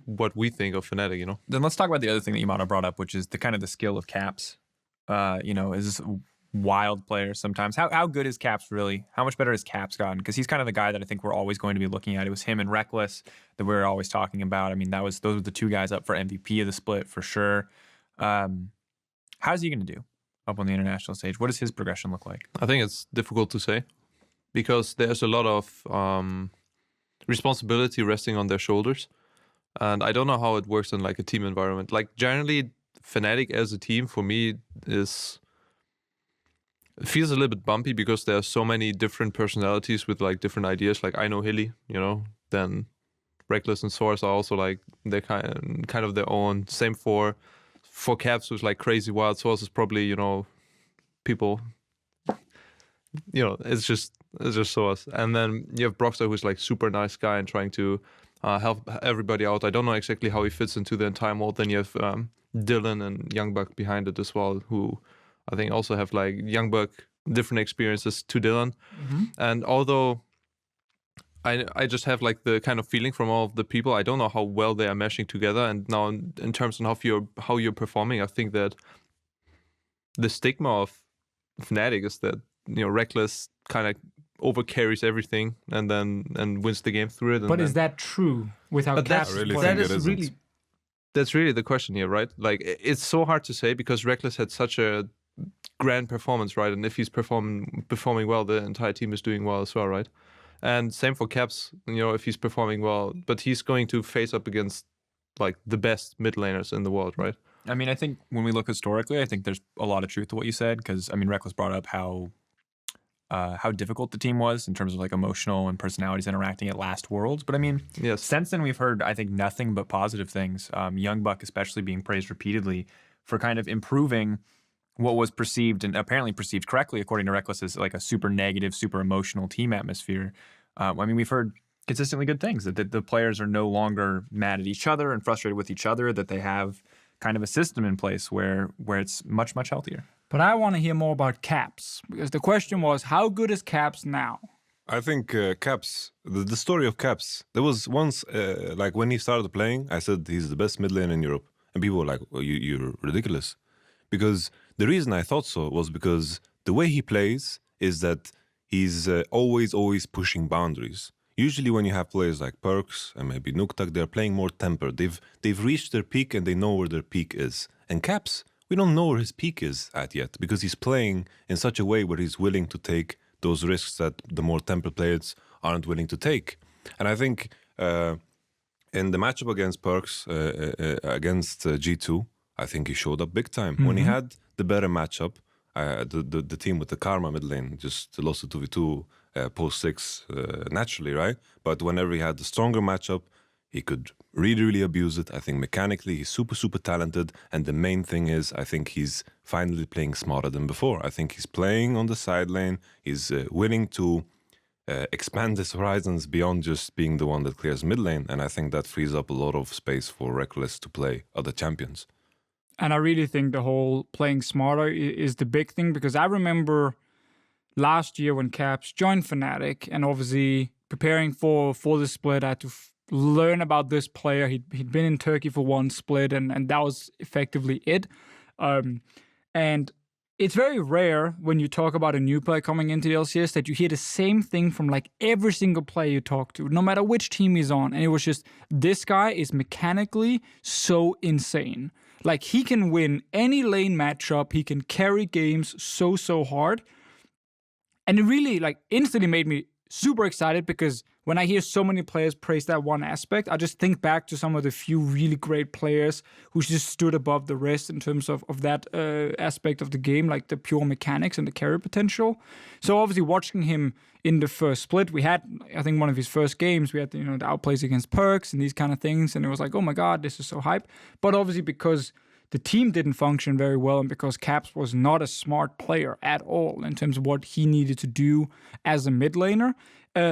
what we think of Fnatic, you know. Then let's talk about the other thing that Yamato brought up, which is the kind of the skill of Caps. You know, is this wild player sometimes. How good is Caps really? How much better has Caps gotten? Because he's kind of the guy that I think we're always going to be looking at. It was him and Reckless that we were always talking about. I mean, those were the two guys up for MVP of the split for sure. How's he going to do up on the international stage? What does his progression look like? I think it's difficult to say because there's a lot of responsibility resting on their shoulders. And I don't know how it works in like a team environment. Like generally, Fnatic as a team for me it feels a little bit bumpy because there are so many different personalities with like different ideas. Like I know Hilly, you know, then Reckless and Source are also like they're kind of their own. Same for Caps, who's like crazy wild. Source is probably, you know, people, you know, it's just Source. And then you have Broxter, who's like super nice guy and trying to help everybody out. I don't know exactly how he fits into the entire mold. Then you have Dylan and Youngbuck behind it as well, who I think also have like Youngbuck different experiences to Dylan. Mm-hmm. And although I just have like the kind of feeling from all of the people, I don't know how well they are meshing together. And now in terms of how you're performing, I think that the stigma of Fnatic is that, you know, Reckless kind of overcarries everything and wins the game through it. But is that true without Caps? That's really the question here, right? Like it's so hard to say because Reckless had such a grand performance, right? And if he's performing well, the entire team is doing well as well, right? And same for Caps, you know, if he's performing well, but he's going to face up against like the best mid laners in the world, right? I mean, I think when we look historically, I think there's a lot of truth to what you said because I mean, Reckless brought up how difficult the team was in terms of like emotional and personalities interacting at last Worlds. But I mean, yes. Since then we've heard, I think, nothing but positive things. Youngbuck especially being praised repeatedly for kind of improving what was perceived and apparently perceived correctly, according to Reckless, as like a super negative, super emotional team atmosphere. I mean, we've heard consistently good things, that the players are no longer mad at each other and frustrated with each other, that they have kind of a system in place where it's much, much healthier. But I want to hear more about Caps, because the question was, how good is Caps now? I think Caps, the story of Caps, there was once, like when he started playing, I said he's the best mid lane in Europe. And people were like, well, you're ridiculous. Because the reason I thought so was because the way he plays is that he's always pushing boundaries. Usually when you have players like Perks and maybe Nuktak, they're playing more tempered. They've reached their peak and they know where their peak is. And Caps, we don't know where his peak is at yet because he's playing in such a way where he's willing to take those risks that the more tempered players aren't willing to take. And I think in the matchup against Perks, against G2, I think he showed up big time. Mm-hmm. When he had the better matchup, the team with the Karma mid lane just lost the 2v2 post 6 naturally, right? But whenever he had the stronger matchup, he could really abuse it. I think mechanically he's super talented. And the main thing is, I think he's finally playing smarter than before. I think he's playing on the side lane. He's willing to expand his horizons beyond just being the one that clears mid lane. And I think that frees up a lot of space for Reckless to play other champions. And I really think the whole playing smarter is the big thing, because I remember last year when Caps joined Fnatic and obviously preparing for the split, I had to learn about this player. He'd been in Turkey for one split and that was effectively it. And it's very rare when you talk about a new player coming into the LCS that you hear the same thing from like every single player you talk to, no matter which team he's on. And it was just, this guy is mechanically so insane. Like, he can win any lane matchup. He can carry games so hard. And it really, like, instantly made me super excited because when I hear so many players praise that one aspect, I just think back to some of the few really great players who just stood above the rest in terms of that aspect of the game, like the pure mechanics and the carry potential. So obviously watching him in the first split, we had, I think, one of his first games, we had the outplays against Perks and these kind of things, and it was like, oh my god, this is so hype. But obviously because the team didn't function very well, and because Caps was not a smart player at all in terms of what he needed to do as a mid laner,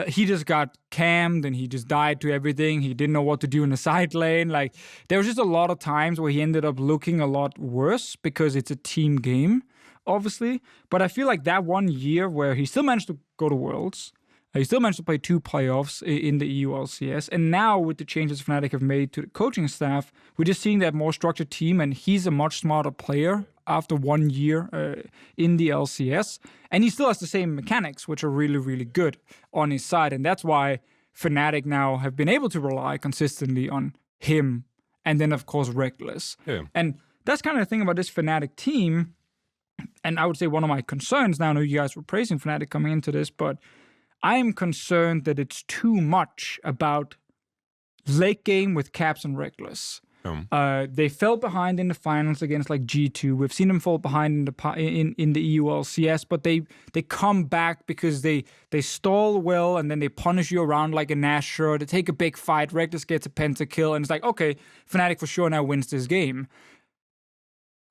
he just got cammed and he just died to everything. He didn't know what to do in the side lane. Like, there was just a lot of times where he ended up looking a lot worse because it's a team game, obviously. But I feel like that 1 year where he still managed to go to Worlds, he still managed to play 2 playoffs in the EU LCS. And now with the changes Fnatic have made to the coaching staff, we're just seeing that more structured team, and he's a much smarter player after 1 year in the LCS. And he still has the same mechanics, which are really, really good on his side. And that's why Fnatic now have been able to rely consistently on him. And then, of course, Reckless. Yeah. And that's kind of the thing about this Fnatic team. And I would say one of my concerns now, I know you guys were praising Fnatic coming into this, but I am concerned that it's too much about late game with Caps and Reckless. They fell behind in the finals against like G2. We've seen them fall behind in the EU LCS, but they come back because they stall well and then they punish you around like a Nashor. They take a big fight. Reckless gets a pentakill, and it's like, okay, Fnatic for sure now wins this game.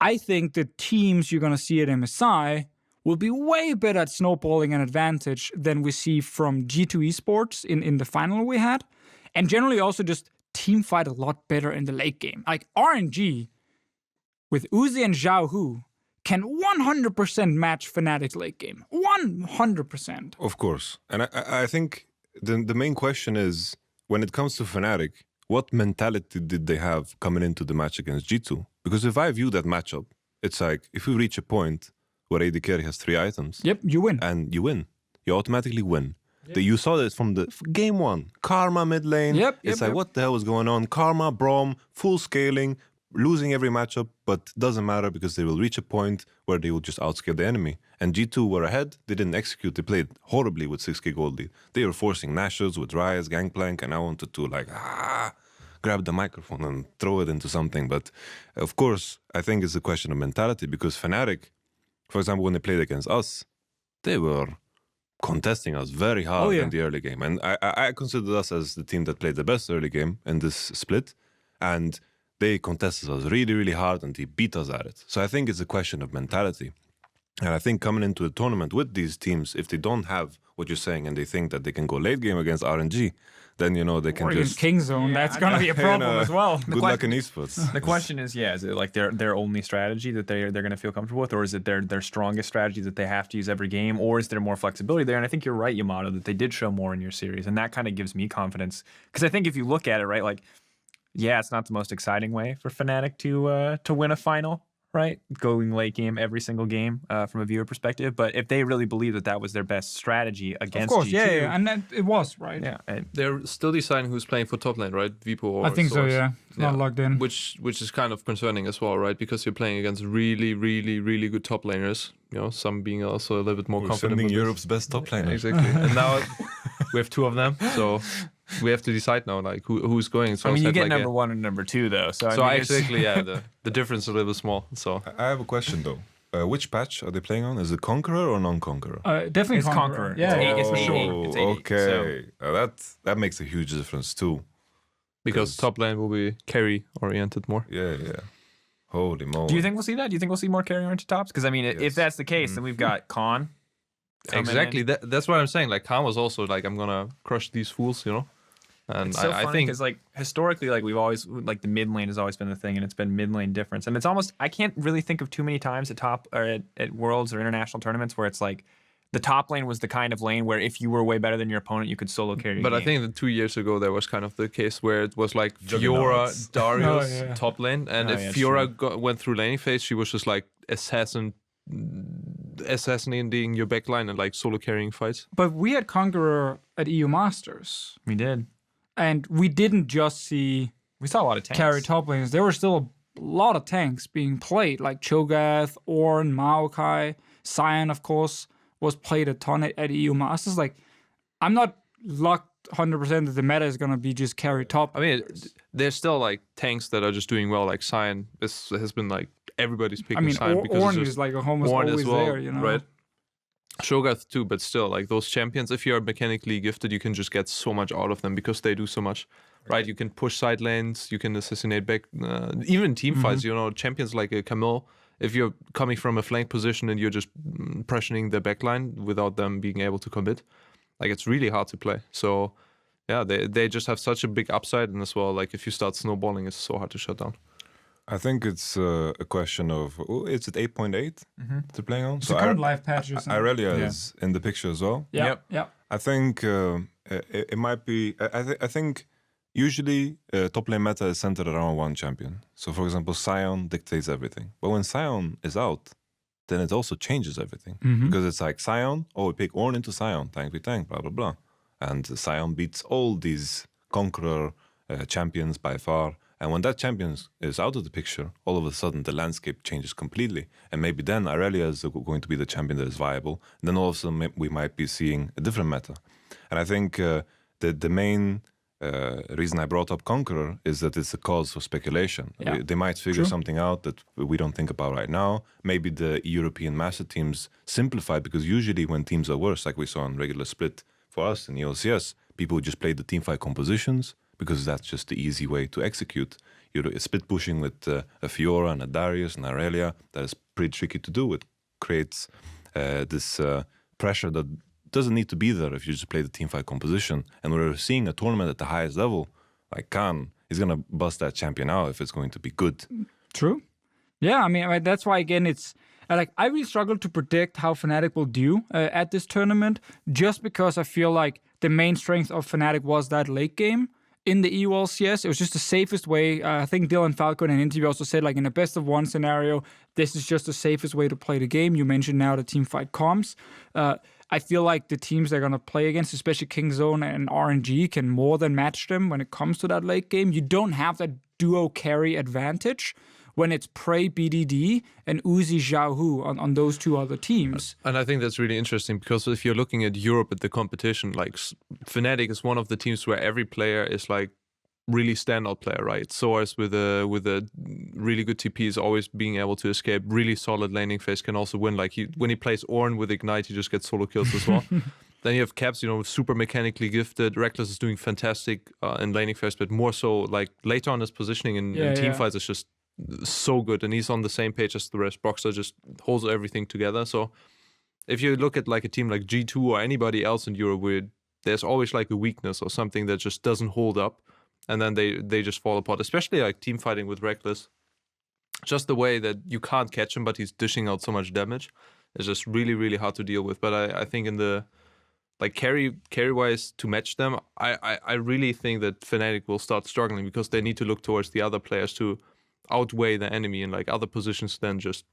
I think the teams you're gonna see at MSI will be way better at snowballing an advantage than we see from G2 Esports in the final we had. And generally also just team fight a lot better in the late game. Like RNG with Uzi and Zhao Hu can 100% match Fnatic's late game. 100%. Of course. And I think the main question is, when it comes to Fnatic, what mentality did they have coming into the match against G2? Because if I view that matchup, it's like, if we reach a point where AD carry has 3 items. Yep, you win. And you win. You automatically win. Yep. You saw this from the game 1. Karma mid lane. It's like, what the hell was going on? Karma, Braum, full scaling, losing every matchup, but doesn't matter because they will reach a point where they will just outscale the enemy. And G2 were ahead. They didn't execute. They played horribly with 6k gold lead. They were forcing Nashers with Ryze, Gangplank, and I wanted to grab the microphone and throw it into something. But of course, I think it's a question of mentality, because Fnatic, for example, when they played against us, they were contesting us very hard in the early game. And I consider us as the team that played the best early game in this split. And they contested us really, really hard, and they beat us at it. So I think it's a question of mentality. And I think coming into a tournament with these teams, if they don't have what you're saying and they think that they can go late game against RNG, then, they can just... King Zone, that's going to be a problem as well. Good luck in esports. The question is, is it like their only strategy that they're going to feel comfortable with, or is it their strongest strategy that they have to use every game, or is there more flexibility there? And I think you're right, Yamato, that they did show more in your series, and that kind of gives me confidence. Because I think if you look at it, right, like, it's not the most exciting way for Fnatic to win a final, right? Going late game every single game from a viewer perspective. But if they really believe that was their best strategy against G2... yeah, and that, it was, right? Yeah. They're still deciding who's playing for top lane, right? Vipo or I think Source. so, yeah. It's not logged in. Which is kind of concerning as well, right? Because you're playing against really, really, really good top laners. Some being also a little bit more confident. Sending Europe's best top laner. Exactly. And now we have 2 of them, so we have to decide now, like, who's going. So I mean, you get number 1 and number 2, though. So exactly, the difference is a little small. So I have a question, though. Which patch are they playing on? Is it Conqueror or non-Conqueror? Definitely it's Conqueror. Yeah, it's for sure. It's 80, okay. So. That makes a huge difference too. Because top lane will be carry oriented more. Yeah. Holy moly. Do you think we'll see that? Do you think we'll see more carry oriented tops? Because I mean, if that's the case, then we've got Khan. Exactly. That's what I'm saying. Like, Khan was also like, I'm gonna crush these fools, And it's so I funny think because, like, historically, like, we've always, like, the mid lane has always been the thing, and it's been mid lane difference. And it's almost, I can't really think of too many times at top or at Worlds or international tournaments where it's like the top lane was the kind of lane where if you were way better than your opponent, you could solo carry. But I think that 2 years ago there was kind of the case where it was like Fiora, Darius, top lane, and if Fiora went through laning phase, she was just like assassinating your backline and like solo carrying fights. But we had Conqueror at EU Masters. We did. And we didn't just see... We saw a lot of tanks. Carry top lanes. There were still a lot of tanks being played, like Cho'Gath, Ornn, Maokai, Sion, of course, was played a ton at EU Masters. Like, I'm not locked 100% that the meta is going to be just carry top. I mean, there's still like tanks that are just doing well. Like Sion has been like everybody's picking Sion because Ornn it's is like almost Ornn always as well, there, you know. right? Shogath too, but still, like those champions, if you are mechanically gifted, you can just get so much out of them because they do so much, right? You can push side lanes, you can assassinate back, even team fights, you know, champions like a Camille, if you're coming from a flank position and you're just pressuring the backline without them being able to commit, like it's really hard to play. So yeah, they just have such a big upside, and as well, like if you start snowballing, it's so hard to shut down. I think it's a question of, it's at 8.8 they're playing on. It's the current live patches. Irelia is in the picture as well. Yeah. I think it might be. I think usually top lane meta is centered around one champion. So for example, Sion dictates everything. But when Sion is out, then it also changes everything because it's like Sion. Oh, we pick Ornn into Sion. Tank v tank. Blah blah blah. And Sion beats all these conqueror champions by far. And when that champion is out of the picture, all of a sudden the landscape changes completely. And maybe then Irelia is going to be the champion that is viable. And then all of a sudden we might be seeing a different meta. And I think the main reason I brought up Conqueror is that it's a cause for speculation. Yeah. They might figure something out that we don't think about right now. Maybe the European master teams simplify, because usually when teams are worse, like we saw in regular split for us in ELCS, people would just play the teamfight compositions, because that's just the easy way to execute. You're split pushing with a Fiora and a Darius and Irelia. That is pretty tricky to do. It creates this pressure that doesn't need to be there if you just play the teamfight composition. And we're seeing a tournament at the highest level, like Khan, he's going to bust that champion out if it's going to be good. True. Yeah, I mean that's why, again, it's like I really struggle to predict how Fnatic will do at this tournament, just because I feel like the main strength of Fnatic was that late game. In the EU LCS, it was just the safest way. I think Dylan Falco in an interview also said, like, in a best of one scenario, this is just the safest way to play the game. You mentioned now the teamfight comms. I feel like the teams they're going to play against, especially Kingzone and RNG, can more than match them when it comes to that late game. You don't have that duo carry advantage when it's Prey BDD and Uzi Xiaohu on those two other teams. And I think that's really interesting, because if you're looking at Europe at the competition, like Fnatic is one of the teams where every player is like really standout player, right? Source with a really good TP is always being able to escape. Really solid laning phase, can also win. Like when he plays Ornn with Ignite, he just gets solo kills as well. Then you have Caps, you know, super mechanically gifted. Reckless is doing fantastic in laning phase, but more so like later on his positioning in teamfights is just so good, and he's on the same page as the rest. Boxer just holds everything together. So if you look at like a team like G2 or anybody else in Europe, where there's always like a weakness or something that just doesn't hold up, and then they just fall apart. Especially like team fighting with Reckless, just the way that you can't catch him, but he's dishing out so much damage, is just really, really hard to deal with. But I think in the like carry wise to match them, I really think that Fnatic will start struggling, because they need to look towards the other players to outweigh the enemy in like other positions than just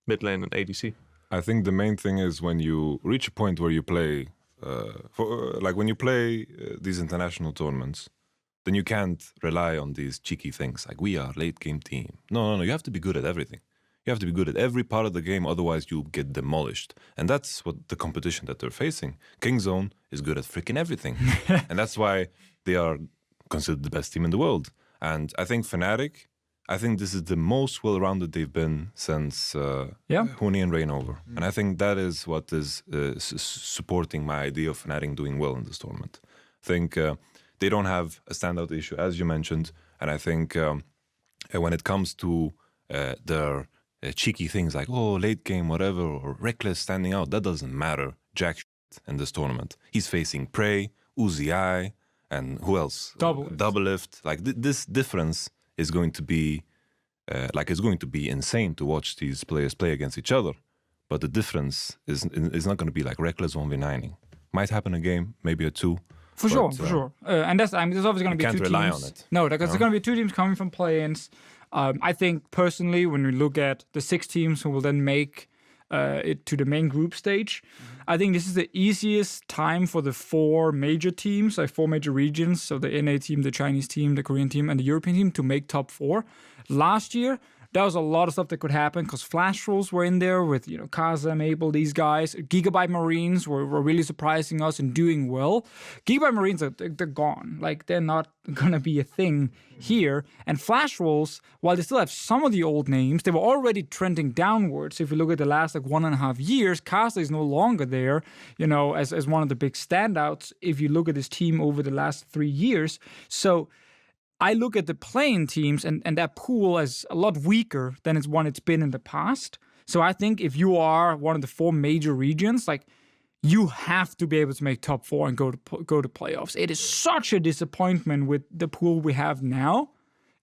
mid lane and ADC. I think the main thing is when you reach a point where you play, when you play these international tournaments, then you can't rely on these cheeky things like we are late game team. No, you have to be good at everything. You have to be good at every part of the game, otherwise you'll get demolished. And that's what the competition that they're facing. Kingzone is good at freaking everything. And that's why they are considered the best team in the world. And I think Fnatic, this is the most well-rounded they've been since Huni and Reignover. And I think that is what is supporting my idea of Fnatic doing well in this tournament. I think they don't have a standout issue, as you mentioned. And I think when it comes to their cheeky things like, late game, whatever, or Reckless standing out, that doesn't matter jack shit in this tournament. He's facing Prey, Uzi, and who else? Double Lift. Like this difference is going to be it's going to be insane to watch these players play against each other. But the difference is not going to be like Reckless 1v9ing. Might happen a game, maybe a two. For sure. And there's obviously going to be two teams. Can't rely on it. No, there's going to be two teams coming from play-ins. I think personally, when we look at the 6 teams who will then make it to the main group stage, I think this is the easiest time for the 4 major teams, like 4 major regions, so the NA team, the Chinese team, the Korean team, and the European team, to make top 4. Last year, there was a lot of stuff that could happen because Flash Rules were in there with, Kaza, Mabel, these guys. Gigabyte Marines were really surprising us and doing well. Gigabyte Marines, they're gone. Like, they're not going to be a thing here. And Flash Rules, while they still have some of the old names, they were already trending downwards. If you look at the last 1.5 years, Kaza is no longer there, as one of the big standouts if you look at his team over the last 3 years. So I look at the playing teams and that pool as a lot weaker than it's been in the past. So I think if you are one of the 4 major regions, like, you have to be able to make top 4 and go to playoffs. It is such a disappointment with the pool we have now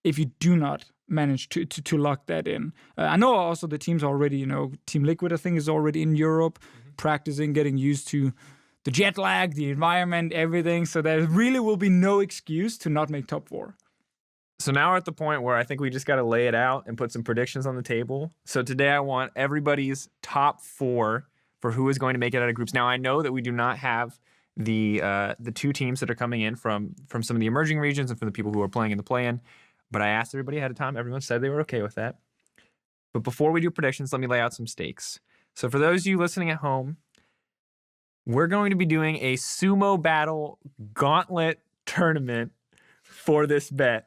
if you do not manage to lock that in. I know also the teams already, Team Liquid, I think, is already in Europe, practicing, getting used to the jet lag, the environment, everything. So there really will be no excuse to not make top 4. So now we're at the point where I think we just got to lay it out and put some predictions on the table. So today I want everybody's top 4 for who is going to make it out of groups. Now I know that we do not have the 2 teams that are coming in from some of the emerging regions and from the people who are playing in the play-in, but I asked everybody ahead of time. Everyone said they were okay with that. But before we do predictions, let me lay out some stakes. So for those of you listening at home, we're going to be doing a sumo battle gauntlet tournament for this bet.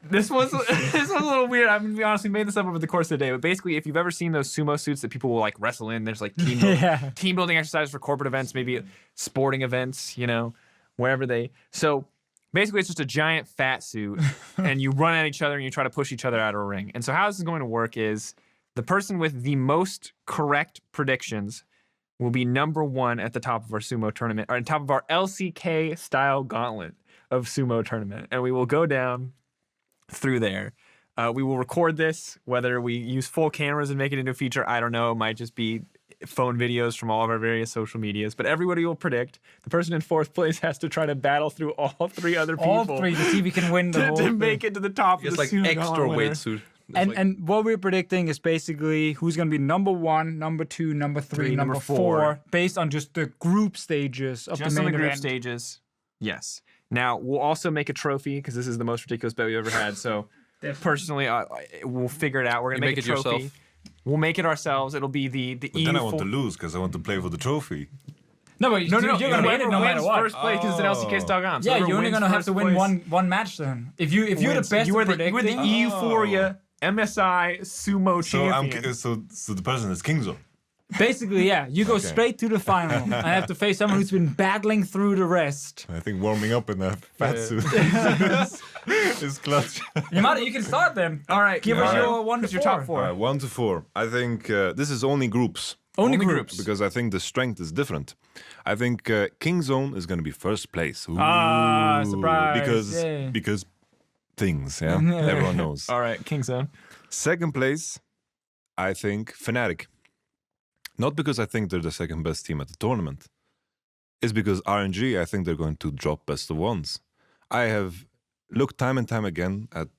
This was a little weird. I'm gonna be honest, we made this up over the course of the day. But basically, if you've ever seen those sumo suits that people will like wrestle in, there's like team building exercises for corporate events, maybe sporting events, wherever they. So basically, it's just a giant fat suit, and you run at each other and you try to push each other out of a ring. And so how this is going to work is the person with the most correct predictions will be number 1 at the top of our sumo tournament, or on top of our LCK style gauntlet of sumo tournament, and we will go down through there. We will record this, whether we use full cameras and make it into a feature, I don't know. It might just be phone videos from all of our various social medias, but everybody will predict. The person in 4th place has to try to battle through all 3 other people. All 3 to see if we can win the whole to thing. make it to the top of the It's like sumo extra gauntlet. weight suit. And what we're predicting is basically who's going to be number 1, number 2, number 3, number 4, 4, based on just the group stages of just the on main the group event. stages. Yes. Now, we'll also make a trophy because this is the most ridiculous bet we've ever had. So personally, we'll figure it out. We're going to make a trophy. Yourself. We'll make it ourselves. It'll be the But then I want to lose because I want to play for the trophy. No, but you're going to win it no matter what. First place because it's an LCK style gauntlet. So Yeah, whoever you're only wins going to have to first win place one match then. If you're the wins. best You at are the predicting. EUphoria MSI sumo champion. So the person is Kingzo. Basically, yeah. You go straight to the final. I have to face someone who's been battling through the rest. I think warming up in a fat suit is clutch. You can start then. All right, Give us your 1 to 4. your top 4. 1 to 4. I think this is only groups. Only groups. Because I think the strength is different. I think Kingzone is going to be 1st place. Ooh. Surprise. Because things, everyone knows. All right, Kingzone. 2nd place, I think Fnatic. Not because I think they're the 2nd best team at the tournament. It's because RNG, I think they're going to drop best of ones. I have looked time and time again at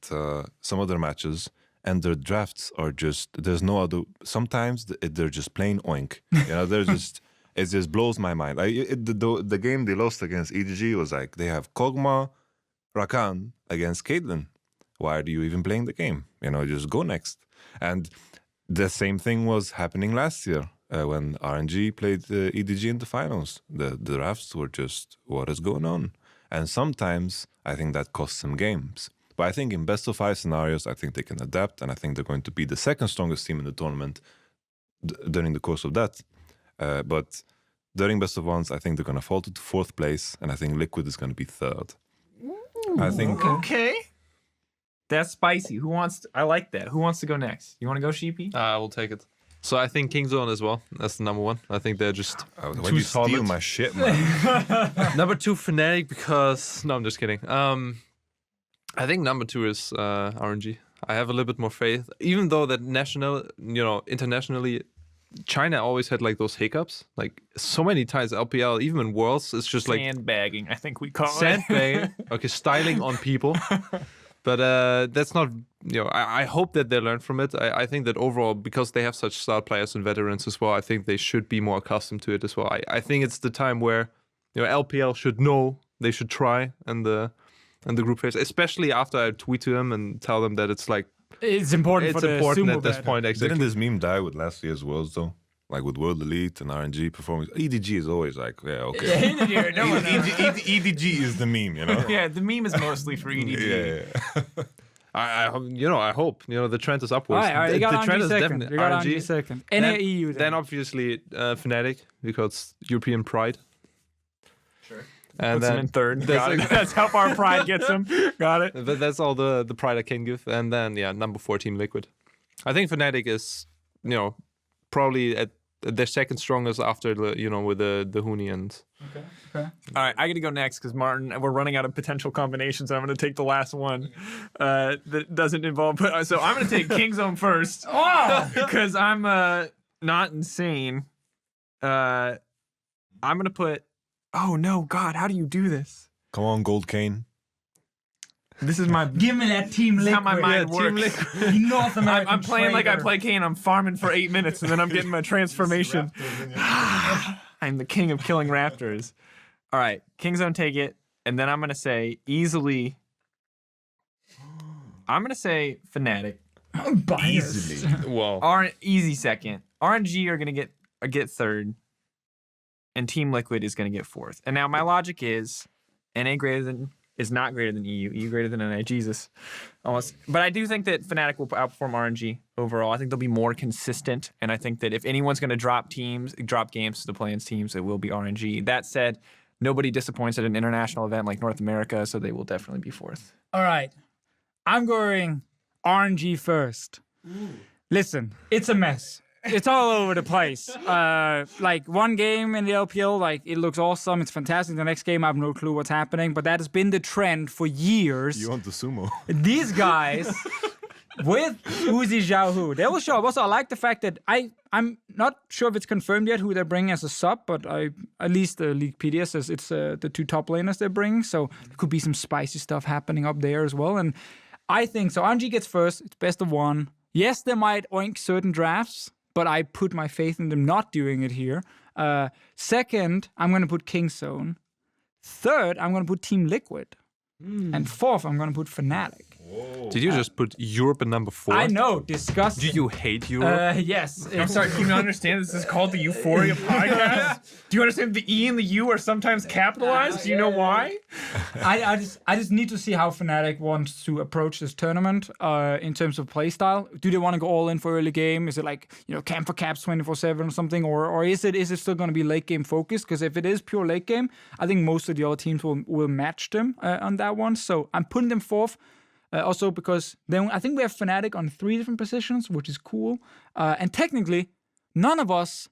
some of their matches, and their drafts are just, there's no other, sometimes they're just plain oink. They're just, it just blows my mind. The game they lost against EDG was like, they have Kog'Maw, Rakan against Caitlyn. Why are you even playing the game? Just go next. And the same thing was happening last year. When RNG played EDG in the finals, the drafts were just, what is going on? And sometimes I think that costs them games. But I think in best of 5 scenarios, I think they can adapt, and I think they're going to be the 2nd strongest team in the tournament during the course of that. But during best of ones, I think they're going to fall to 4th place, and I think Liquid is going to be 3rd. I think. Okay. That's spicy. I like that. Who wants to go next? You want to go, Sheepy? I will take it. So I think Kingzone as well. That's the number 1. I think they're just When too you steal solid. my shit, man. Number 2, Fnatic, because... No, I'm just kidding. I think number 2 is RNG. I have a little bit more faith. Even though that internationally, China always had like those hiccups. Like so many times LPL, even in Worlds, it's just like... Sandbagging, I think we call it. Sandbagging. Okay, styling on people. But that's not, I hope that they learn from it. I think that overall, because they have such star players and veterans as well, I think they should be more accustomed to it as well. I think it's the time where, LPL should know, they should try, and the group phase, especially after I tweet to them and tell them that it's like It's important It's for the important sumo at this bet. point. Exactly. Didn't this meme die with last year's Worlds though? Like with World Elite and RNG performance. EDG is always like, yeah, okay. Yeah, no one knows. EDG is the meme, you know? Yeah, the meme is mostly for EDG. Yeah. I hope the trend is upwards. All right, you got the RNG trend is second. definitely You got RNG. RNG second. Any EU Then obviously Fnatic because European pride. Sure. And Puts him then in third. Got it. That's how far pride gets him. Got it. but that's all the pride I can give. And then number 4 Team Liquid. I think Fnatic is probably at their second strongest after with the Huni and. Okay. All right, I got to go next because Martin, we're running out of potential combinations. I'm going to take the last one that doesn't involve. So I'm going to take Kingzone first. Oh! Because I'm not insane. I'm going to put. Oh no, God! How do you do this? Come on, Gold Cane. This is my. Give me that Team This is Liquid. how my mind works. North American I'm playing like I trader. play Kane. I'm farming for 8 minutes and then I'm getting my transformation. I'm the king of killing raptors. All right, Kingzone take it, and then I'm gonna say easily. I'm gonna say Fnatic. Biased. Wow. Easy second. RNG are gonna get third, and Team Liquid is gonna get fourth. And now my logic is, NA is not greater than EU. EU greater than NA. Jesus, almost. But I do think that Fnatic will outperform RNG overall. I think they'll be more consistent, and I think that if anyone's gonna drop games to the play-ins teams, it will be RNG. That said, nobody disappoints at an international event like North America, so they will definitely be fourth. All right. I'm going RNG first. Listen, it's a mess. It's all over the place. Like one game in the LPL, like it looks awesome. It's fantastic. The next game, I have no clue what's happening, but that has been the trend for years. You want the sumo? These guys with Uzi Zhao, they will show up. Also, I like the fact that I'm not sure if it's confirmed yet who they're bringing as a sub, but at least the Leaguepedia says it's the 2 top laners they're bringing. So there could be some spicy stuff happening up there as well. And I think so. RNG gets first. It's best of 1. Yes, they might oink certain drafts, but I put my faith in them not doing it here. Second, I'm going to put Kingzone. Third, I'm going to put Team Liquid. And fourth, I'm going to put Fnatic. Did you just put Europe in number 4? I know, disgusting. Do you hate Europe? Yes. I'm sorry, can you understand this is called the EUphoria podcast? Do you understand the E and the U are sometimes capitalized? Do you know why? I just need to see how Fnatic wants to approach this tournament in terms of playstyle. Do they want to go all in for early game? Is it like, camp for caps 24/7 or something? Or is it still going to be late game focused? Because if it is pure late game, I think most of the other teams will match them on that one. So I'm putting them fourth. Also because then I think we have Fnatic on 3 different positions, which is cool. And technically, none of us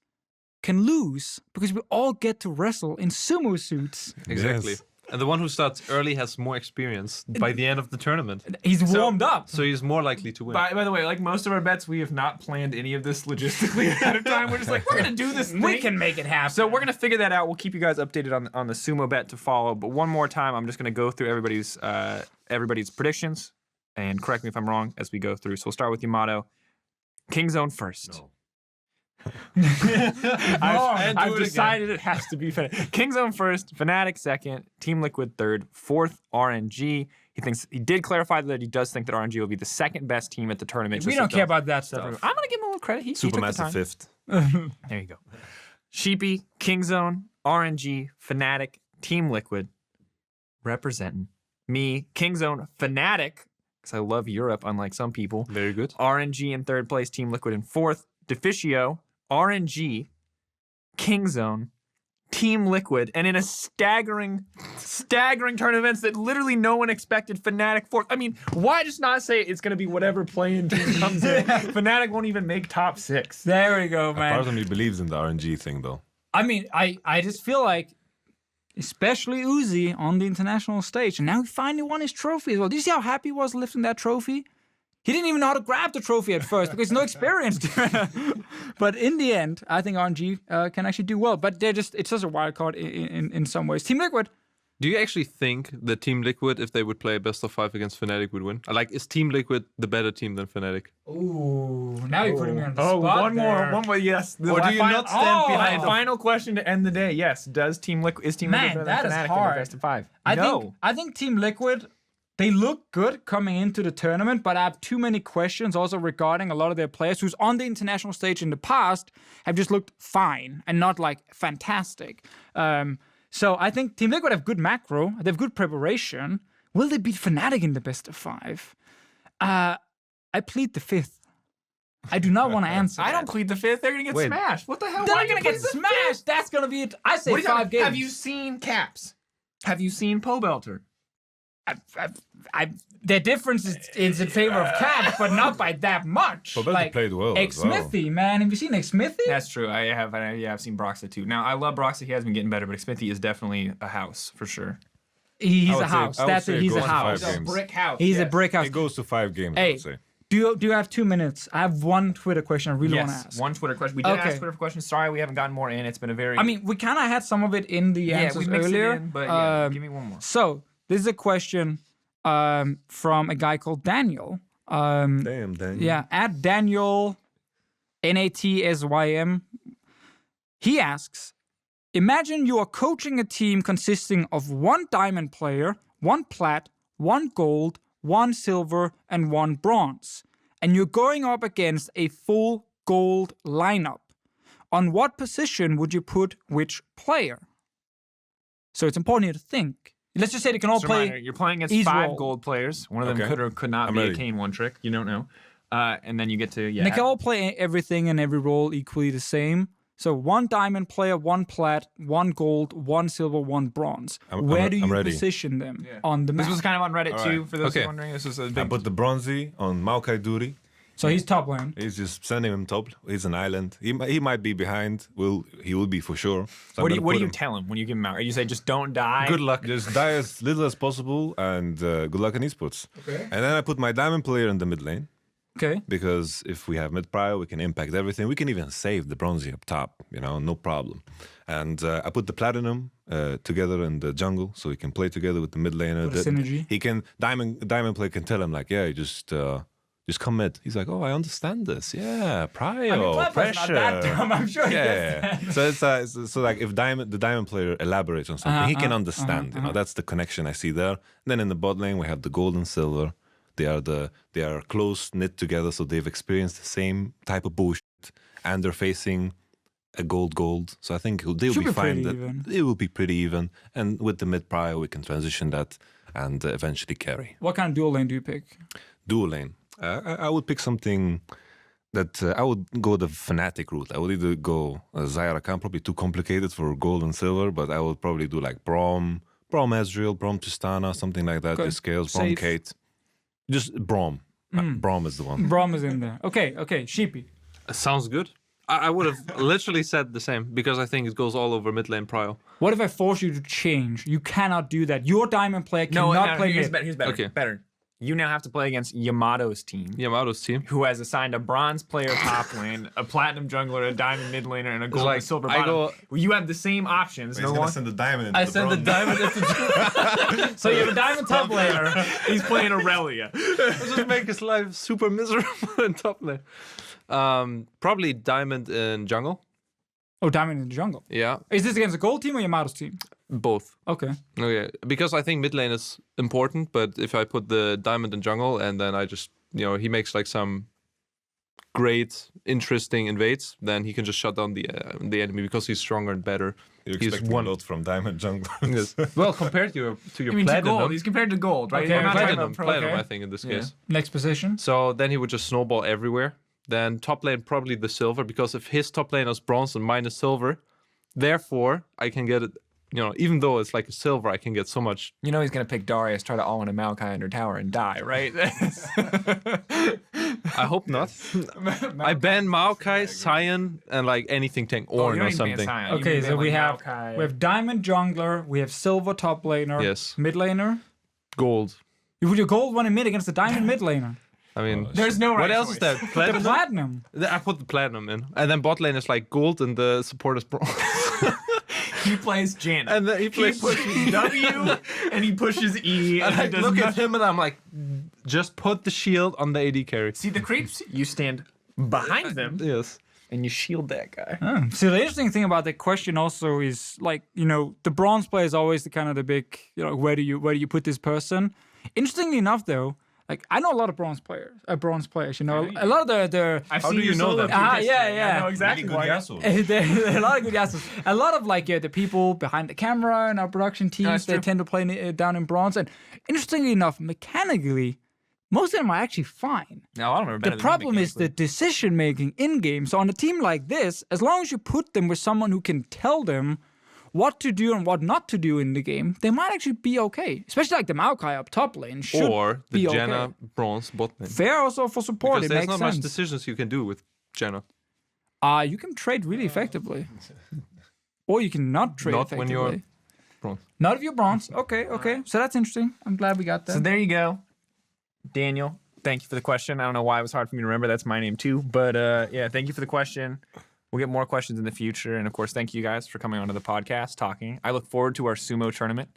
can lose because we all get to wrestle in sumo suits. Exactly. Yes. And the one who starts early has more experience by the end of the tournament. He's warmed up. So he's more likely to win. By the way, like most of our bets, we have not planned any of this logistically ahead of time. We're just like, we're going to do this thing. We can make it happen. So we're going to figure that out. We'll keep you guys updated on the sumo bet to follow. But one more time, I'm just going to go through everybody's predictions. And correct me if I'm wrong as we go through. So we'll start with Yamato. Kingzone first. No. I've decided it has to be Fnatic. Kingzone first, Fnatic second, Team Liquid third, fourth RNG. He did clarify that he does think that RNG will be the second best team at the tournament. we don't care about that stuff. I'm gonna give him a little credit. He took the Supermassive time. 5th. There you go. Sheepy, Kingzone, RNG, Fnatic, Team Liquid, representing me, Kingzone, Fnatic, because I love Europe, unlike some people. Very good. RNG in third place, Team Liquid in fourth, Deficio, RNG, Kingzone, Team Liquid, and in a staggering turn of events that literally no one expected, Fnatic fourth. I mean, why just not say it's going to be whatever play-in team comes in? Fnatic won't even make top 6. There we go, man. Part of me believes in the RNG thing, though. I mean, I just feel like, especially Uzi on the international stage, and now he finally won his trophy as well. Do you see how happy he was lifting that trophy? He didn't even know how to grab the trophy at first because no experience. But in the end, I think RNG can actually do well. But it's just a wild card in some ways. Team Liquid. Do you actually think that Team Liquid, if they would play a best of 5 against Fnatic, would win? Like, is Team Liquid the better team than Fnatic? Ooh, now you're putting me on the spot. One more, yes. Or do you not stand behind the final question to end the day? Yes. Is Team Liquid Man, better that than is Fnatic in hard. the best of 5? I think Team Liquid they look good coming into the tournament, but I have too many questions also regarding a lot of their players who's on the international stage in the past have just looked fine and not like fantastic. So I think Team Liquid have good macro, they have good preparation. Will they beat Fnatic in the best of 5? I plead the 5th. I do not want to answer. I don't plead the 5th. They're gonna get smashed. What the hell? They're Why gonna you get plead the smashed. That's gonna be it. I say What are you 5 talking- games. Have you seen Caps? Have you seen Pobelter? Their difference is in favor of Caps, but not by that much. Pobelter played well as well. Xmithy, man. Have you seen Xmithy? That's true. I've seen Broxa too. Now I love Broxa. He has been getting better, but Smithy is definitely a house for sure. He's I a would say- house. I would That's say it. it He's a goes to 5 house. games. He's a brick house. He's a brick house. It goes to 5 games, I Hey, would say. do you have 2 minutes? I have one Twitter question I really want to Yes, ask. one Twitter question. We did Okay. ask Twitter questions. Sorry, we haven't gotten more in. It's been a very. I mean, we kind of had some of it in the yeah, answers we mixed earlier. it in, but yeah, give me one more. So this is a question from a guy called Daniel. Damn, Daniel. Yeah, at Daniel NATSYM. He asks, imagine you are coaching a team consisting of 1 diamond player, 1 plat, 1 gold, 1 silver, and 1 bronze. And you're going up against a full gold lineup. On what position would you put which player? So it's important here to think. Let's just say they can all So play. reminder, you're playing against each 5 role. gold players. One of them Okay. could or could not I'm be ready. a Kane one trick. You don't know. And then you get to They can all play everything and every role equally the same. So 1 diamond player, 1 plat, 1 gold, 1 silver, 1 bronze. Where do you ready. position them on the map? This was kind of on Reddit too, right. for those who Okay. are wondering. This was a I big. put the Bronzy on Maokai Duri. So he's top lane. He's just sending him top. He's an island. He might be behind. He will be for sure. So What do I'm you gonna put you tell him when you give him out? You say just don't die. Good luck. Just die as little as possible and good luck in esports. Okay. And then I put my diamond player in the mid lane Okay. because if we have mid prio, we can impact everything. We can even save the Bronzy up top, no problem. And I put the platinum together in the jungle so he can play together with the mid laner. For the synergy. He can diamond player can tell him like, yeah, just come mid. He's like, oh, I understand this. Yeah, prio, I mean, Clever's pressure. not that dumb. I'm sure he gets Yeah. that. So like if the diamond player elaborates on something, he can understand. That's the connection I see there. Then in the bot lane we have the gold and silver. They are close knit together, so they've experienced the same type of bullshit, and they're facing a gold. So I think they'll Should be be fine. pretty even. It will be pretty even. And with the mid prio, we can transition that and eventually carry. What kind of dual lane do you pick? Dual lane. I would pick something that I would go the Fnatic route. I would either go Zyra Khan, probably too complicated for gold and silver, but I would probably do like Braum Ezreal, Braum Tristana, something like that. Okay. Just scales, Braum Safe. Kate. Just Braum. Braum is the one. Braum is in there. Okay. Sheepy. Sounds good. I would have literally said the same because I think it goes all over mid lane prio. What if I force you to change? You cannot do that. Your diamond player cannot play here's mid. better. Here's better. Okay. Better. You now have to play against Yamato's team, Yamato's team. who has assigned a bronze player top lane, a platinum jungler, a diamond mid laner, and a gold like, and silver I bottom. You have the same options. No one. send the diamond into I send the diamond into So you have a diamond top laner. He's playing Aurelia. Just make his life super miserable in top lane. Probably diamond in jungle. Oh, diamond in the jungle. Yeah, Is this against a gold team or Yamato's team? both. Okay. Okay, because I think mid lane is important, but if I put the diamond in jungle and then I just, he makes like some great, interesting invades, then he can just shut down the enemy because he's stronger and better. You're He's expecting one- a lot from diamond jungle. Yes. Well, compared to your I mean, to platinum, gold. He's compared to gold, right? Okay, We're not talking platinum, about pro- platinum, okay. I think in this Yeah. case. Next position. So then he would just snowball everywhere. Then top lane probably the silver because if his top lane is bronze and mine is silver, therefore I can get it. Even though it's like a silver, I can get so much. You know he's gonna pick Darius, try to all-in a Maokai under tower, and die, right? I hope not. I ban Maokai, Cyan, and like anything tank Ornn or something. Okay, so we have diamond jungler, we have silver top laner, Yes. mid laner. Gold. You put your gold one in mid against the diamond mid laner. I mean, There's no right what else is choice. that? The Platinum? platinum. I put the platinum in, and then bot lane is like gold, and the support is bronze. He plays Janet. And then he plays. pushes W and he pushes E, and And I he does look at nothing. him, and I'm like, just put the shield on the AD carry. See the creeps? You stand behind them Yes. and you shield that guy. So the interesting thing about that question also is like, the bronze player is always the kind of the big, where do you put this person? Interestingly enough, though, like I know a lot of bronze players. You know, a lot of the I've How seen do you your know solo that? queue Ah, yesterday. yeah, yeah. I know exactly Really why. good Yasuo. there are a lot of good Yasuos. A lot of like the people behind the camera and our production teams, that's they true. tend to play down in bronze. And interestingly enough, mechanically, most of them are actually fine. No, I don't remember. The problem is the decision making in game. So on a team like this, as long as you put them with someone who can tell them what to do and what not to do in the game, they might actually be okay. Especially like the Maokai up top lane should Or the be Janna okay. bronze bot lane. Fair also for support. Because It there's makes not much sense. decisions you can do with Janna. You can trade really effectively, or you can not trade Not when effectively. you're bronze. Not if you're bronze. Okay. So that's interesting. I'm glad we got that. So there you go, Daniel. Thank you for the question. I don't know why it was hard for me to remember. That's my name too. But yeah, thank you for the question. We'll get more questions in the future. And of course, thank you guys for coming onto the podcast, talking. I look forward to our sumo tournament.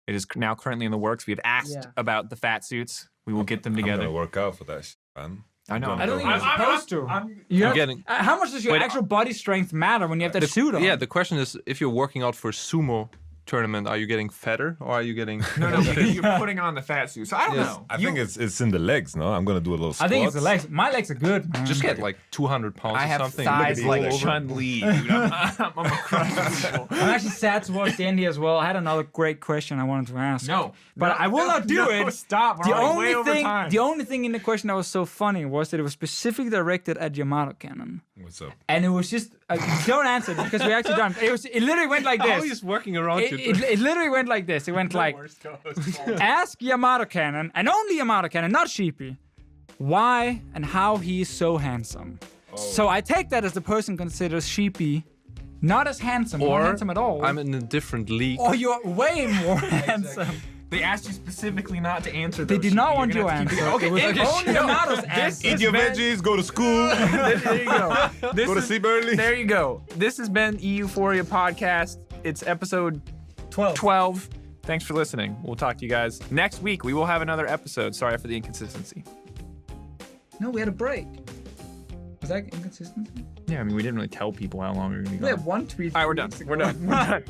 It is now currently in the works. We've asked about the fat suits. We will get them I'm together. gonna work out for that shit, man. I know. I don't think I'm- you're supposed to. You have- getting- how much does your Wait, actual body strength matter when you have that suit on? Yeah, the question is, if you're working out for sumo tournament, are you getting fatter or are you getting? No, because you're putting on the fat suit. So I don't Yes. know. I think it's in the legs, no? I'm gonna do a little squats. I think it's the legs. My legs are good, man. Just get like 200 pounds I or have something. thighs roll like over. Chun-Li, dude. I'm a crush. I'm actually sad towards the end here as well. I had another great question I wanted to ask. No. But I will not do no, it. Stop. We're already way over time. The only thing in the question that was so funny was that it was specifically directed at YamatoCannon. What's up? And it was just, don't answer it because we're actually done. It literally went like How this. he's working around you. It literally went like this. It went like, ask YamatoCannon, and only YamatoCannon, not Sheepy, why and how he is so handsome. So I take that as the person considers Sheepy not as handsome, or Or handsome at all. I'm in a different league. or you're way more handsome. They asked you specifically not to answer They those. did not You're want gonna your have to keep answer. it- It was Okay, only Yamato's answer. Eat your veggies, go to school, there you go. This go to is- sleep early. There you go. This has been EUphoria podcast. It's episode 12. Thanks for listening. We'll talk to you guys next week. We will have another episode. Sorry for the inconsistency. No, we had a break. Was that inconsistency? Yeah, I mean, we didn't really tell people how long we were going to be We gone. had one tweet. All right, we're done. We're done.